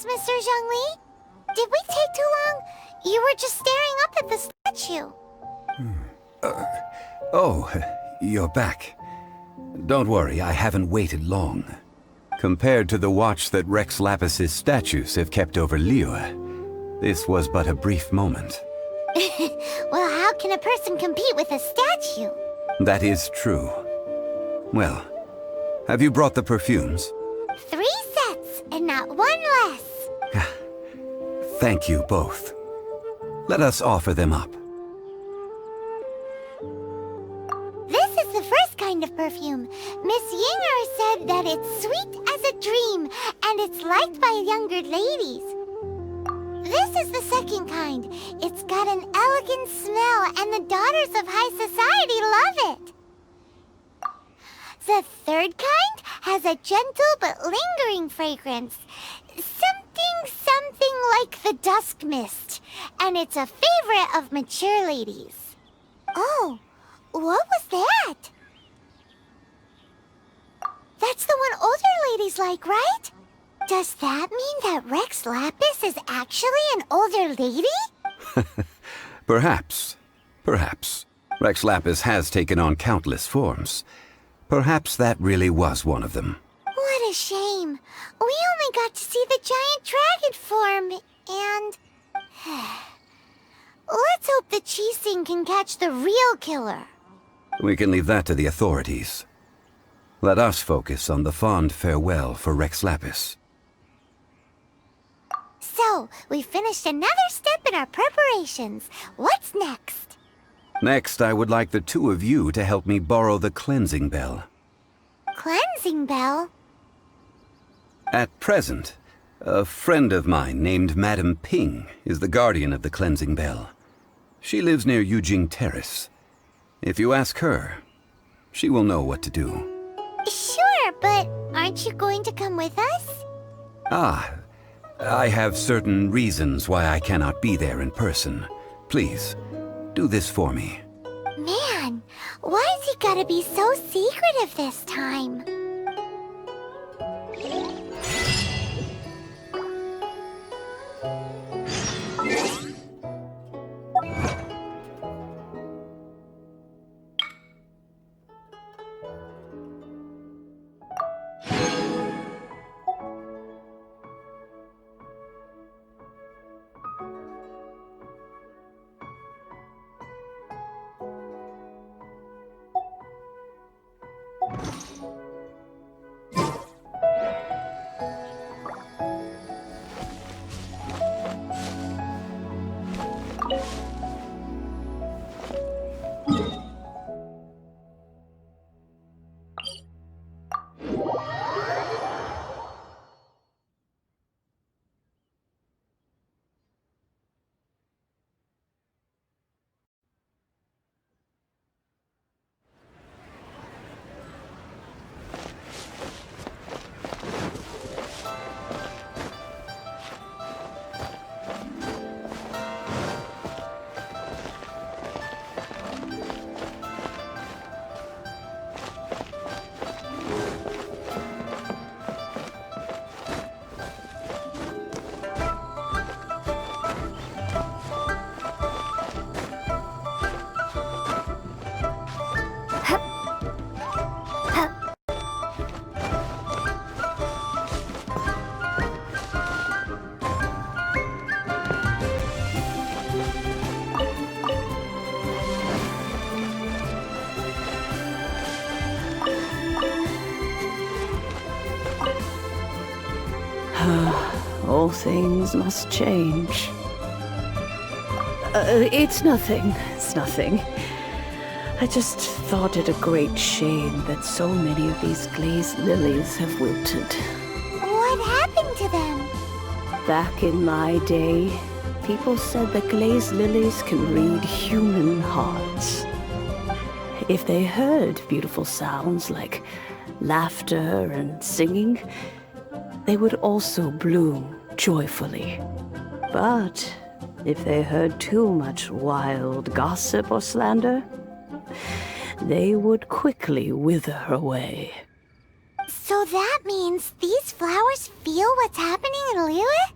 Mr. Zhongli? Did we take too long? You were just staring up at the statue. Oh, you're back. Don't worry, I haven't waited long. Compared to the watch that Rex Lapis's statues have kept over Liyue, this was but a brief moment. Well, how can a person compete with a statue? That is true. Well, have you brought the perfumes? 3 sets, and not 1 less. Thank you both. Let us offer them up. This is the first kind of perfume. Miss Ying'er said that it's sweet as a dream, and it's liked by younger ladies. This is the second kind. It's got an elegant smell, and the daughters of high society love it. The third kind has a gentle but lingering fragrance. Something like the dusk mist, and it's a favorite of mature ladies. Oh, what was that? That's the one older ladies like, right? Does that mean that Rex Lapis is actually an older lady? Perhaps. Perhaps. Rex Lapis has taken on countless forms. Perhaps that really was one of them. What a shame. We only got to see the giant dragon form, and... Let's hope the Qiqi can catch the real killer. We can leave that to the authorities. Let us focus on the fond farewell for Rex Lapis. So, we finished another step in our preparations. What's next? Next, I would like the 2 of you to help me borrow the cleansing bell. Cleansing bell? At present, a friend of mine named Madame Ping is the guardian of the cleansing bell. She lives near Yujing Terrace. If you ask her, she will know what to do. Sure, but aren't you going to come with us? Ah, I have certain reasons why I cannot be there in person. Please, do this for me. Man, why's he gotta be so secretive this time? All things must change. It's nothing. It's nothing. I just thought it a great shame that so many of these glazed lilies have wilted. What happened to them? Back in my day, people said that glazed lilies can read human hearts. If they heard beautiful sounds like laughter and singing, they would also bloom joyfully. But if they heard too much wild gossip or slander, they would quickly wither away. So that means these flowers feel what's happening in Liyue?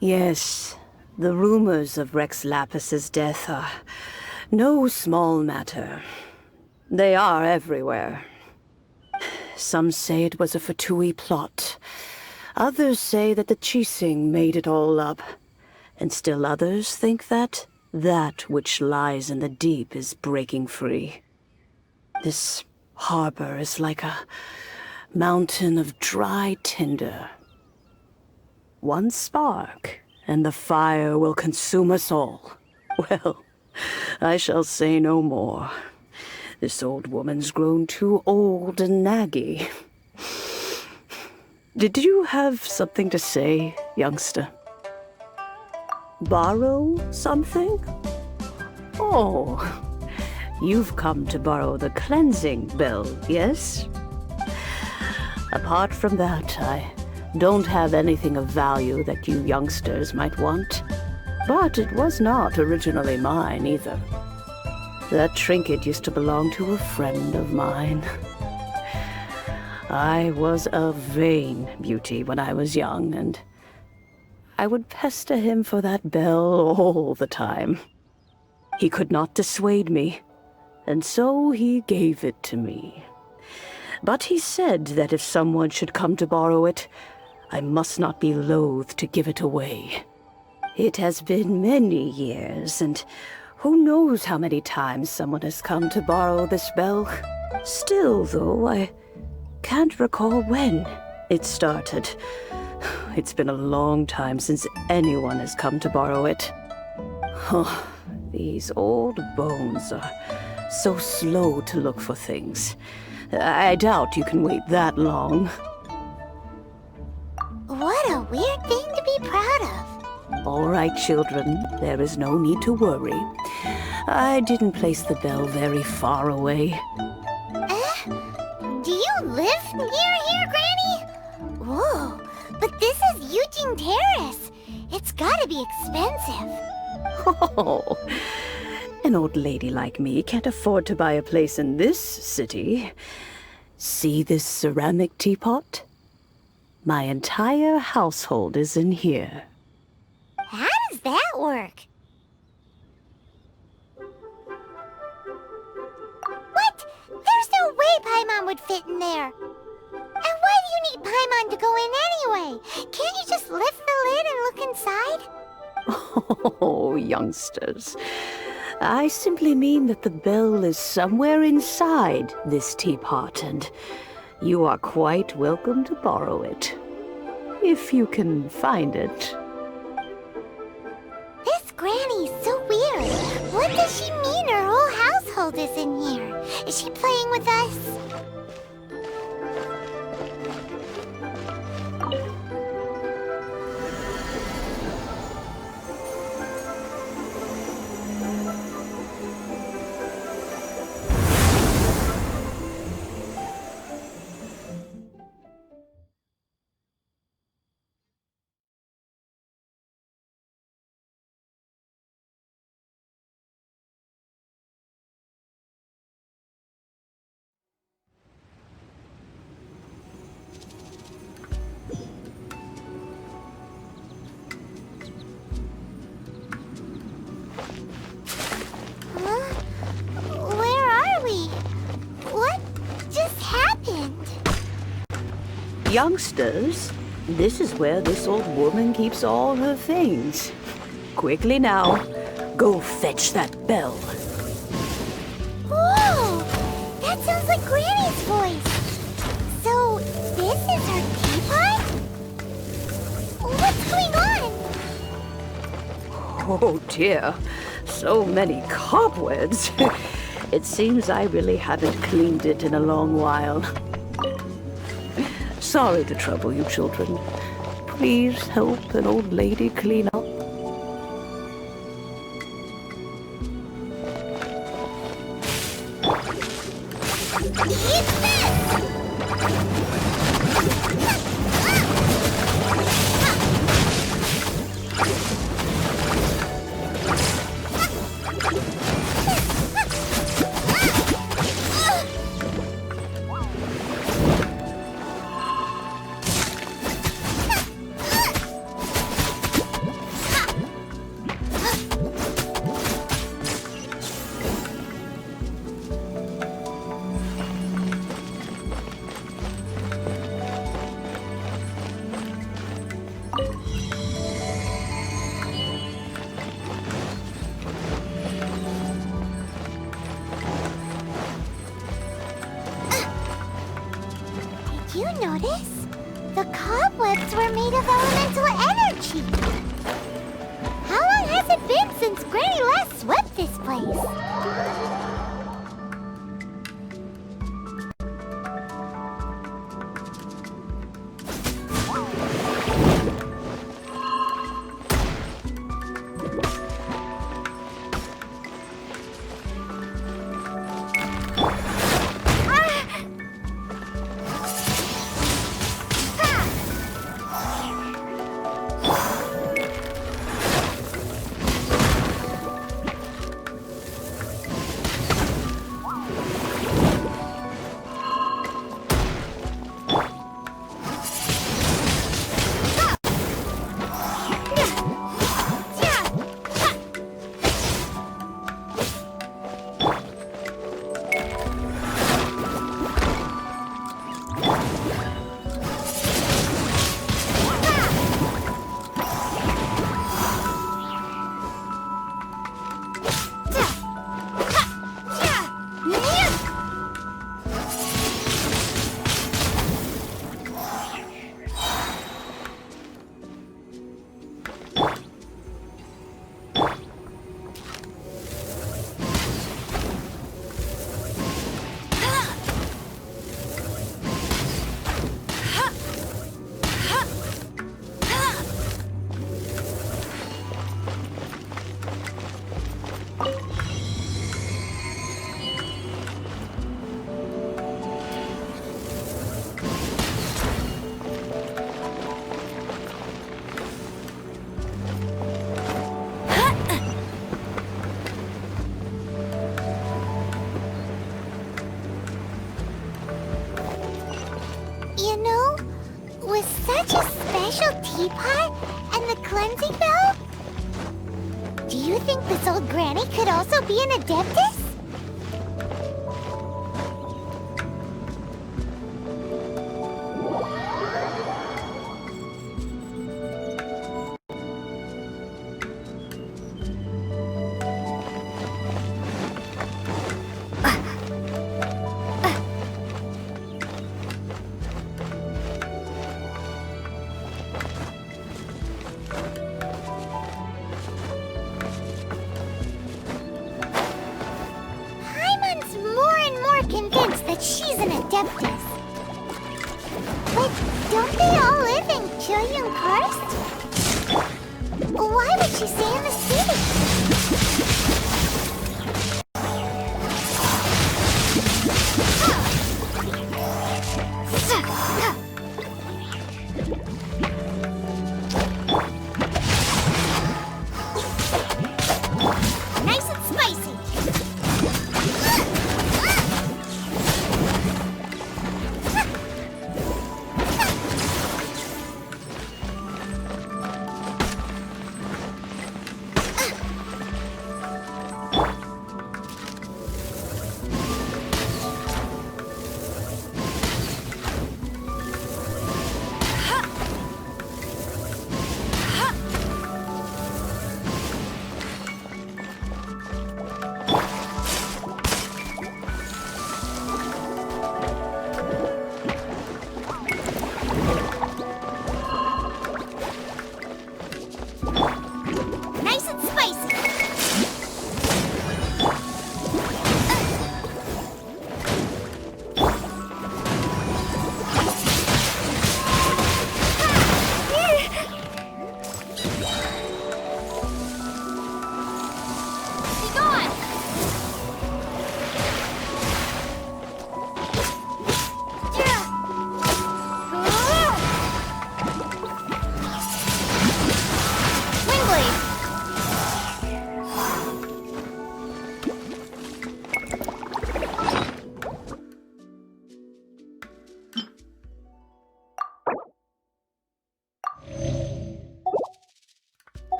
Yes, the rumors of Rex Lapis's death are no small matter. They are everywhere. Some say it was a Fatui plot. Others say that the Qixing made it all up. And still others think that which lies in the deep is breaking free. This harbor is like a mountain of dry tinder. One spark, and the fire will consume us all. Well, I shall say no more. This old woman's grown too old and naggy. Did you have something to say, youngster? Borrow something? Oh, you've come to borrow the cleansing bell, yes? Apart from that, I don't have anything of value that you youngsters might want. But it was not originally mine, either. That trinket used to belong to a friend of mine. I was a vain beauty when I was young, and I would pester him for that bell all the time. He could not dissuade me, and so he gave it to me. But he said that if someone should come to borrow it, I must not be loath to give it away. It has been many years, and who knows how many times someone has come to borrow this bell. Still, though, I can't recall when it started. It's been a long time since anyone has come to borrow it. Oh, these old bones are so slow to look for things. I doubt you can wait that long. What a weird thing to be proud of. All right, children, there is no need to worry. I didn't place the bell very far away. Do you live near here, Granny? Whoa, but this is Eugene Terrace. It's gotta be expensive. Oh, an old lady like me can't afford to buy a place in this city. See this ceramic teapot? My entire household is in here. How does that work? What? There's no way Paimon would fit in there. And why do you need Paimon to go in anyway? Can't you just lift the lid and look inside? Oh, youngsters. I simply mean that the bell is somewhere inside this teapot, and you are quite welcome to borrow it. If you can find it. This Granny's so weird. What does she mean her whole household is in here? Is she playing with us? Youngsters, this is where this old woman keeps all her things. Quickly now, go fetch that bell. Whoa! That sounds like Granny's voice. So, this is her teapot? What's going on? Oh dear, so many cobwebs. It seems I really haven't cleaned it in a long while. Sorry to trouble you, children. Please help an old lady clean up. Did you notice? The cobwebs were made of elemental energy. How long has it been since Granny last swept this place? teapot and the cleansing bell? Do you think this old granny could also be an adeptus? Convinced that she's an adeptus. But don't they all live in Childe Karst? Why would she stay in the city? Nice and spicy.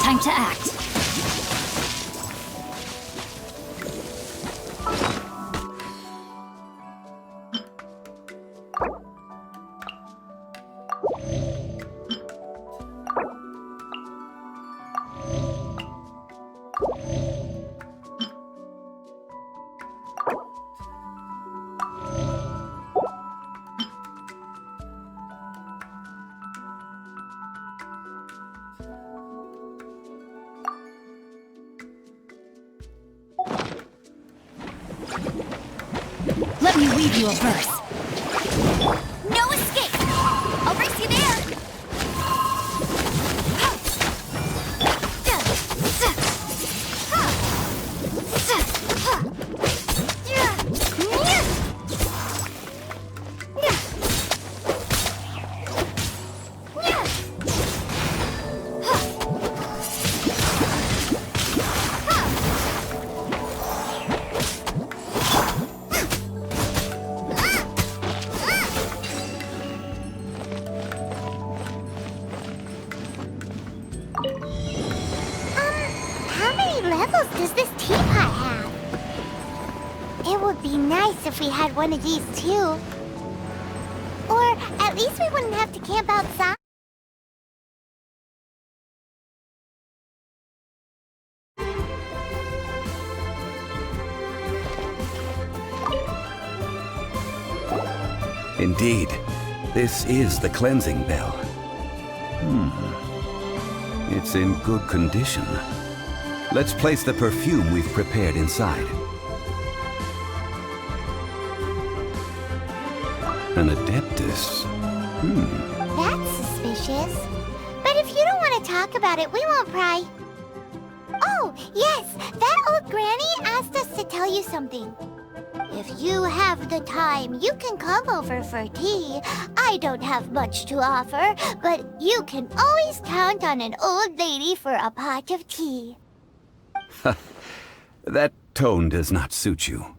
Time to act. weave you a verse. No escape! I'll race you there! How many levels does this teapot have? It would be nice if we had one of these too. Or at least we wouldn't have to camp outside. Indeed, this is the cleansing bell. It's in good condition. Let's place the perfume we've prepared inside. An Adeptus. That's suspicious. But if you don't want to talk about it, we won't pry. Oh, yes, that old granny asked us to tell you something. If you have the time, you can come over for tea. I don't have much to offer, but you can always count on an old lady for a pot of tea. That tone does not suit you.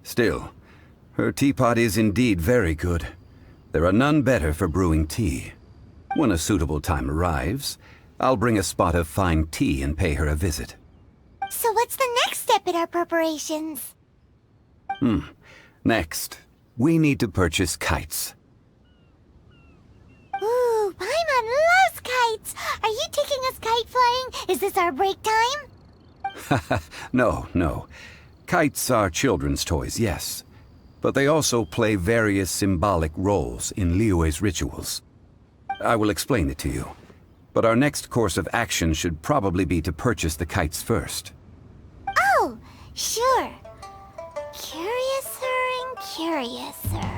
Still, her teapot is indeed very good. There are none better for brewing tea. When a suitable time arrives, I'll bring a spot of fine tea and pay her a visit. So what's the next step in our preparations? Next, we need to purchase kites. Ooh, Paimon loves kites! Are you taking us kite flying? Is this our break time? No. Kites are children's toys, yes. But they also play various symbolic roles in Liyue's rituals. I will explain it to you. But our next course of action should probably be to purchase the kites first. Oh, sure. Curiouser and curiouser.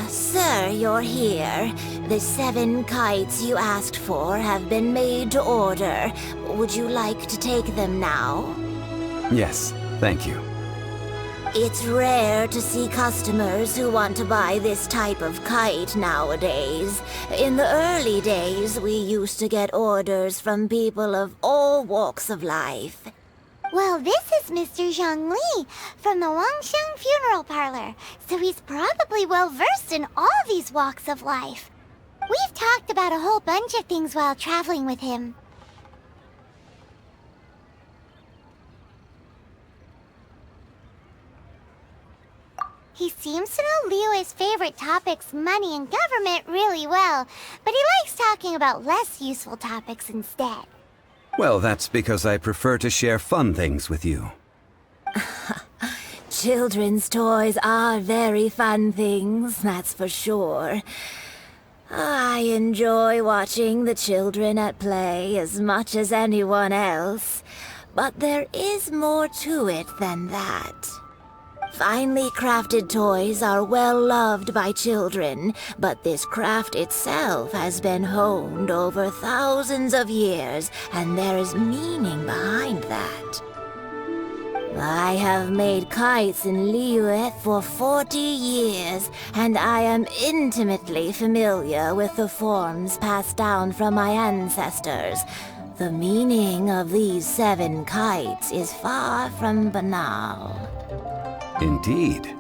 Sir, you're here. The 7 kites you asked for have been made to order. Would you like to take them now? Yes, thank you. It's rare to see customers who want to buy this type of kite nowadays. In the early days, we used to get orders from people of all walks of life. Well, this is Mr. Zhongli from the Wangsheng Funeral Parlor, so he's probably well-versed in all these walks of life. We've talked about a whole bunch of things while traveling with him. He seems to know Liyue's favorite topics, money and government, really well, but he likes talking about less useful topics instead. Well, that's because I prefer to share fun things with you. Children's toys are very fun things, that's for sure. I enjoy watching the children at play as much as anyone else, but there is more to it than that. Finely crafted toys are well loved by children, but this craft itself has been honed over thousands of years, and there is meaning behind that. I have made kites in Liyue for 40 years, and I am intimately familiar with the forms passed down from my ancestors. The meaning of these 7 kites is far from banal. Indeed.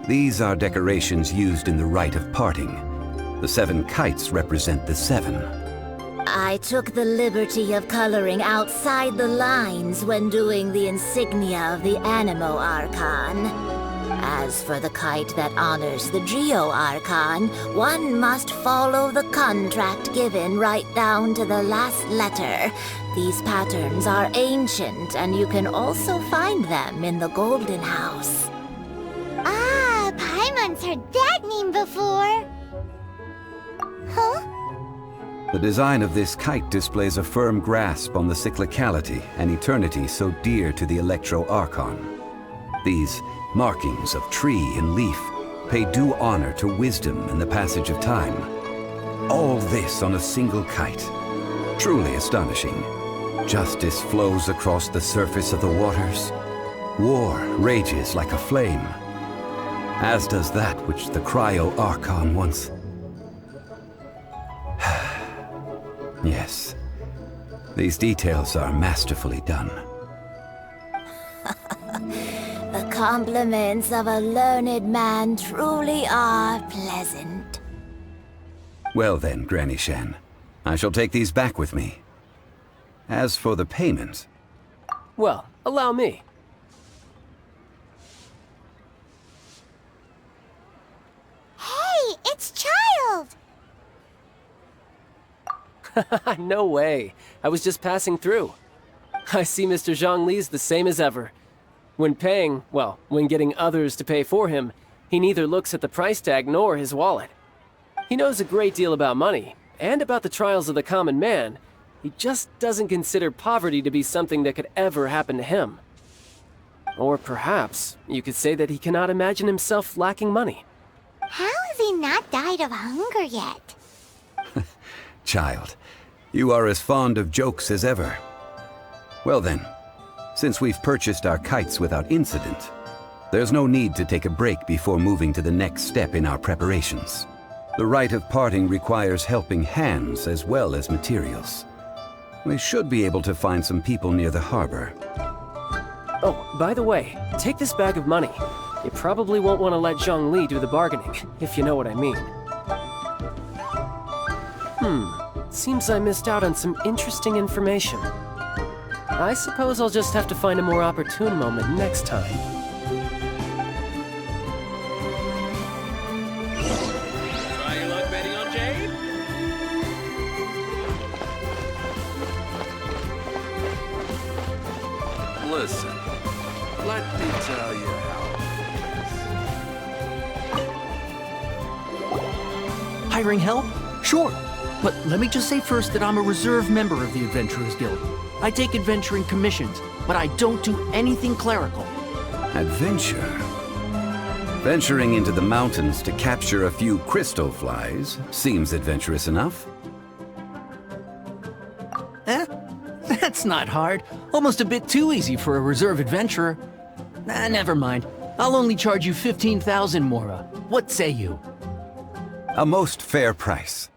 These are decorations used in the rite of parting. The 7 kites represent the 7. I took the liberty of coloring outside the lines when doing the insignia of the Animo Archon. As for the kite that honors the Geo Archon, one must follow the contract given right down to the last letter. These patterns are ancient, and you can also find them in the Golden House. Ah, Paimon's heard that name before. Huh? The design of this kite displays a firm grasp on the cyclicality and eternity so dear to the Electro Archon. These markings of tree and leaf pay due honor to wisdom and the passage of time. All this on a single kite. Truly astonishing. Justice flows across the surface of the waters. War rages like a flame. As does that which the Cryo Archon once... Yes. These details are masterfully done. The compliments of a learned man truly are pleasant. Well then, Granny Shan, I shall take these back with me. As for the payment... Well, allow me. Hey, it's Childe! No way. I was just passing through. I see Mr. Zhongli's the same as ever. When paying, well, when getting others to pay for him, he neither looks at the price tag nor his wallet. He knows a great deal about money, and about the trials of the common man. He just doesn't consider poverty to be something that could ever happen to him. Or perhaps, you could say that he cannot imagine himself lacking money. How has he not died of hunger yet? Child, you are as fond of jokes as ever. Well then, since we've purchased our kites without incident, there's no need to take a break before moving to the next step in our preparations. The rite of parting requires helping hands as well as materials. We should be able to find some people near the harbor. Oh, by the way, take this bag of money. You probably won't want to let Zhongli do the bargaining, if you know what I mean. Seems I missed out on some interesting information. I suppose I'll just have to find a more opportune moment next time. Try your luck betting on Jade? Listen, let me tell you how. Hiring help? Sure. But let me just say first that I'm a reserve member of the Adventurers Guild. I take adventuring commissions, but I don't do anything clerical. Adventure? Venturing into the mountains to capture a few crystal flies seems adventurous enough. That's not hard. Almost a bit too easy for a reserve adventurer. Never mind. I'll only charge you 15,000 Mora. What say you? A most fair price.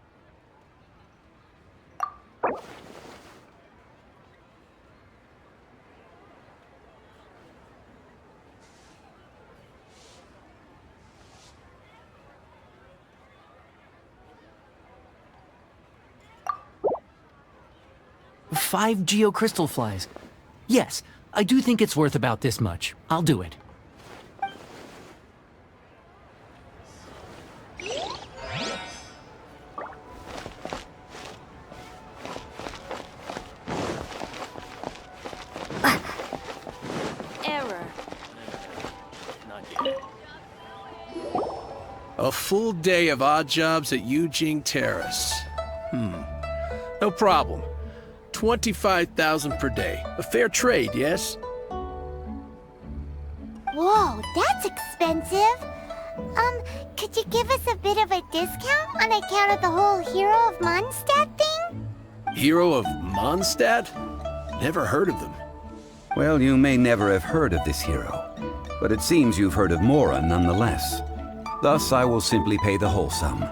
Five geocrystal flies. Yes, I do think it's worth about this much. I'll do it. Error. A full day of odd jobs at Yujing Terrace. No problem. 25,000 per day. A fair trade, yes? Whoa, that's expensive. Could you give us a bit of a discount on account of the whole Hero of Mondstadt thing? Hero of Mondstadt? Never heard of them. Well, you may never have heard of this hero, but it seems you've heard of Mora nonetheless. Thus, I will simply pay the whole sum.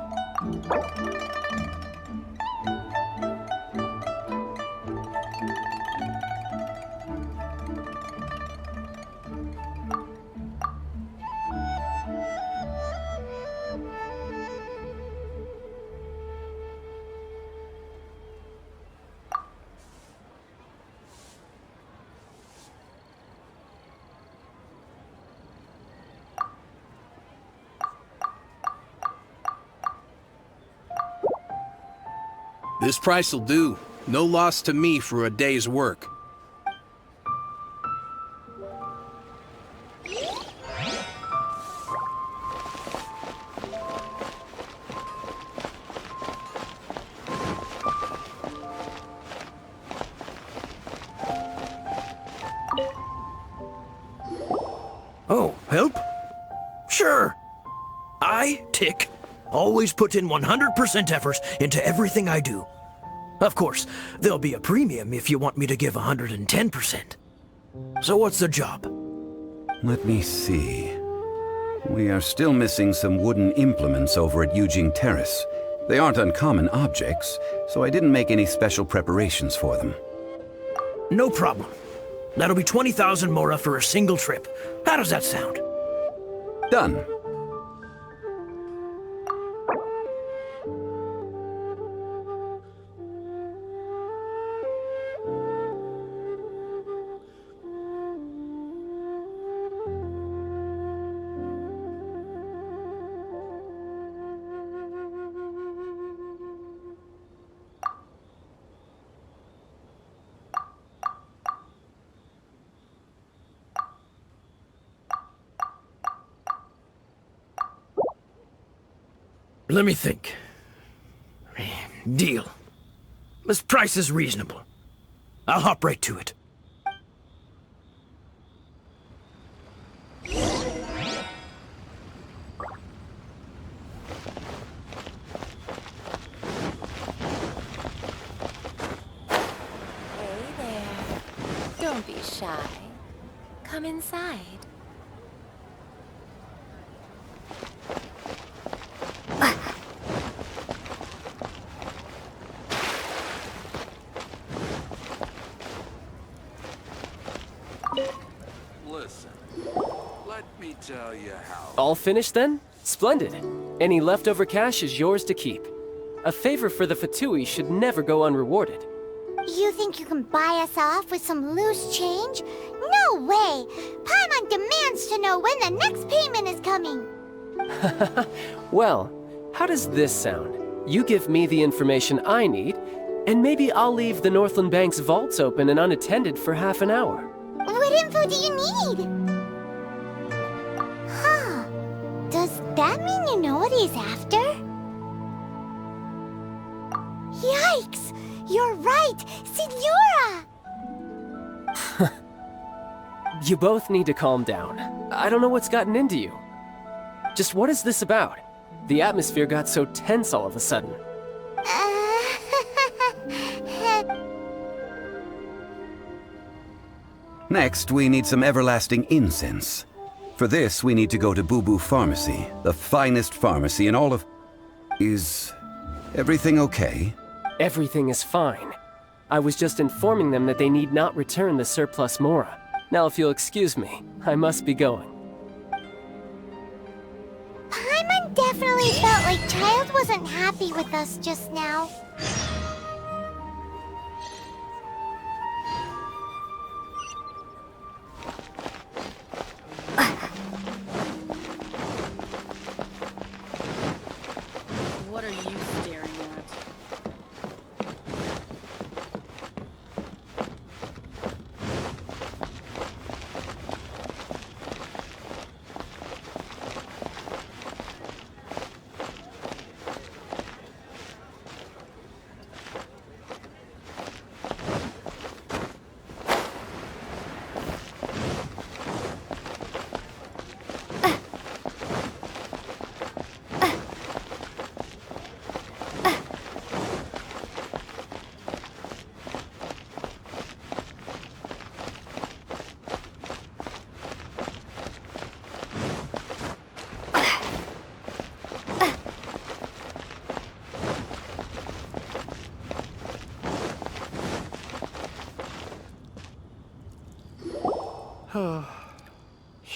This price'll do. No loss to me for a day's work. Oh, help? Sure. I, Tick, always put in 100% effort into everything I do. Of course, there'll be a premium if you want me to give 110%. So what's the job? Let me see. We are still missing some wooden implements over at Yujing Terrace. They aren't uncommon objects, so I didn't make any special preparations for them. No problem. That'll be 20,000 mora for a single trip. How does that sound? Done. Let me think. Deal. This price is reasonable. I'll hop right to it. Hey there. Don't be shy. Come inside. Listen, let me tell you how. All finished then? Splendid. Any leftover cash is yours to keep. A favor for the Fatui should never go unrewarded. You think you can buy us off with some loose change? No way! Paimon demands to know when the next payment is coming! Well, how does this sound? You give me the information I need, and maybe I'll leave the Northland Bank's vaults open and unattended for half an hour. What info do you need? Huh. Does that mean you know what he's after? Yikes! You're right! Signora! You both need to calm down. I don't know what's gotten into you. Just what is this about? The atmosphere got so tense all of a sudden. Next, we need some everlasting incense. For this, we need to go to Boo Boo Pharmacy, the finest pharmacy in all of... Is everything okay? Everything is fine. I was just informing them that they need not return the surplus mora. Now, if you'll excuse me, I must be going. Paimon definitely felt like Childe wasn't happy with us just now. What are you staring at?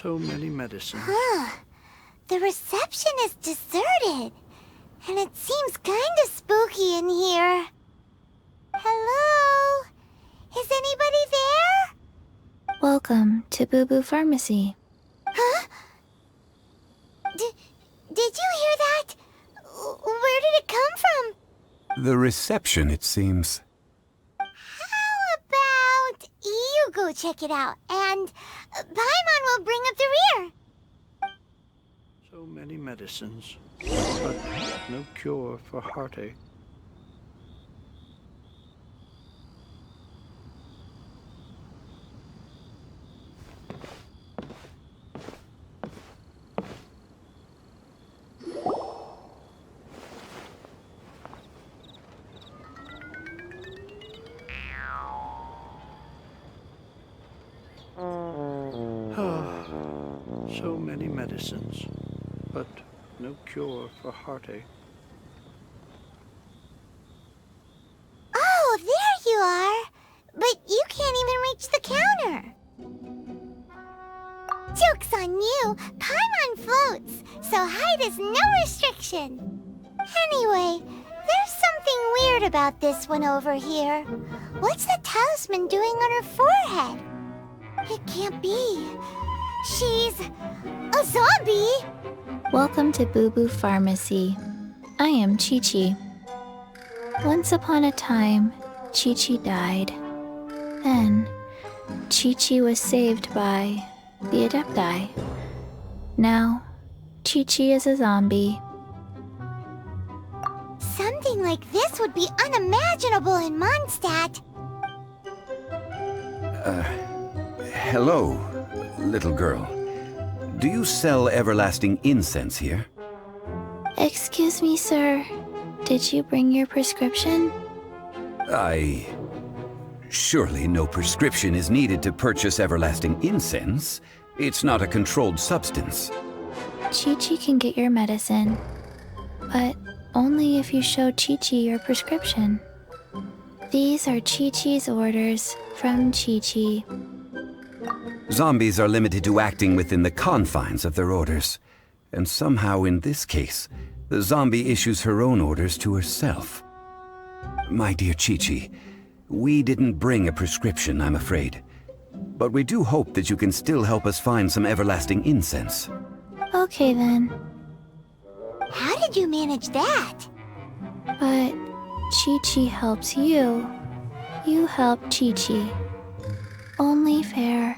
So many medicines. Huh. The reception is deserted. And it seems kinda spooky in here. Hello? Is anybody there? Welcome to Boo Boo Pharmacy. Huh? Did you hear that? Where did it come from? The reception, it seems. How about you go check it out, and Paimon will bring up the rear. So many medicines, but no cure for heartache. So many medicines, but no cure for heartache. Oh, there you are! But you can't even reach the counter! Joke's on you! Paimon floats, so height is no restriction! Anyway, there's something weird about this one over here. What's the talisman doing on her forehead? It can't be. She's a zombie! Welcome to Boo Boo Pharmacy. I am Qiqi. Once upon a time, Qiqi died. Then, Qiqi was saved by the Adepti. Now, Qiqi is a zombie. Something like this would be unimaginable in Mondstadt. Hello, little girl. Do you sell everlasting incense here? Excuse me, sir. Did you bring your prescription? Surely no prescription is needed to purchase everlasting incense. It's not a controlled substance. Qiqi can get your medicine, but only if you show Qiqi your prescription. These are Qiqi's orders from Qiqi. Zombies are limited to acting within the confines of their orders. And somehow in this case, the zombie issues her own orders to herself. My dear Qiqi, we didn't bring a prescription, I'm afraid. But we do hope that you can still help us find some everlasting incense. Okay then. How did you manage that? But Qiqi helps you. You help Qiqi. Only fair.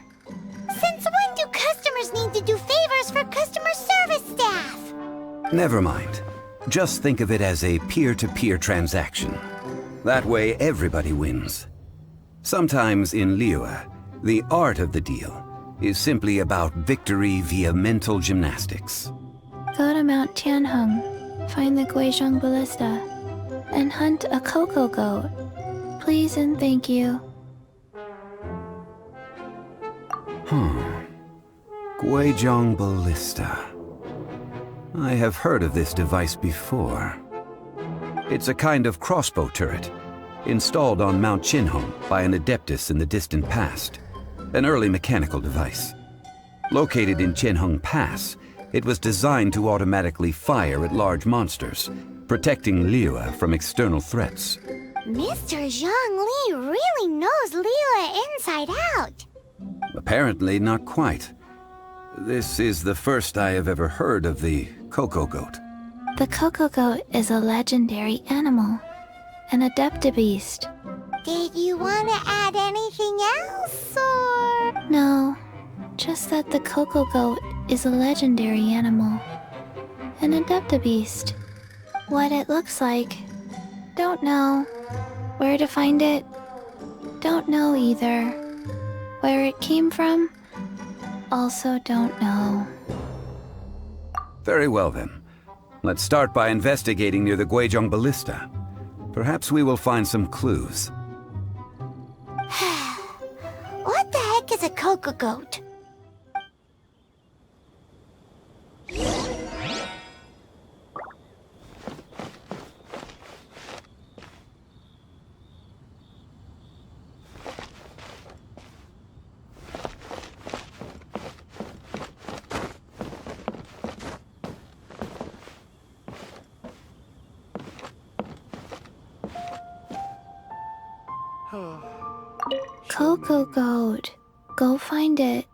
Since when do customers need to do favors for customer service staff? Never mind. Just think of it as a peer-to-peer transaction. That way everybody wins. Sometimes in Liyue, the art of the deal is simply about victory via mental gymnastics. Go to Mount Tianheng, find the Guizhong Ballista, and hunt a cocoa goat. Please and thank you. Guizhong Ballista. I have heard of this device before. It's a kind of crossbow turret, installed on Mount Qinhong by an adeptus in the distant past. An early mechanical device. Located in Qianheng Pass, it was designed to automatically fire at large monsters, protecting Liyue from external threats. Mr. Zhongli really knows Liyue inside out. Apparently not quite. This is the first I have ever heard of the cocoa goat. The cocoa goat is a legendary animal, an adeptibeast. Did you want to add anything else, or...? No, just that the cocoa goat is a legendary animal, an adeptibeast. What it looks like, don't know. Where to find it, don't know either. Where it came from, also don't know. Very well then. Let's start by investigating near the Guizhong Ballista. Perhaps we will find some clues. What the heck is a cocoa goat? Cocoa goat. Go find it.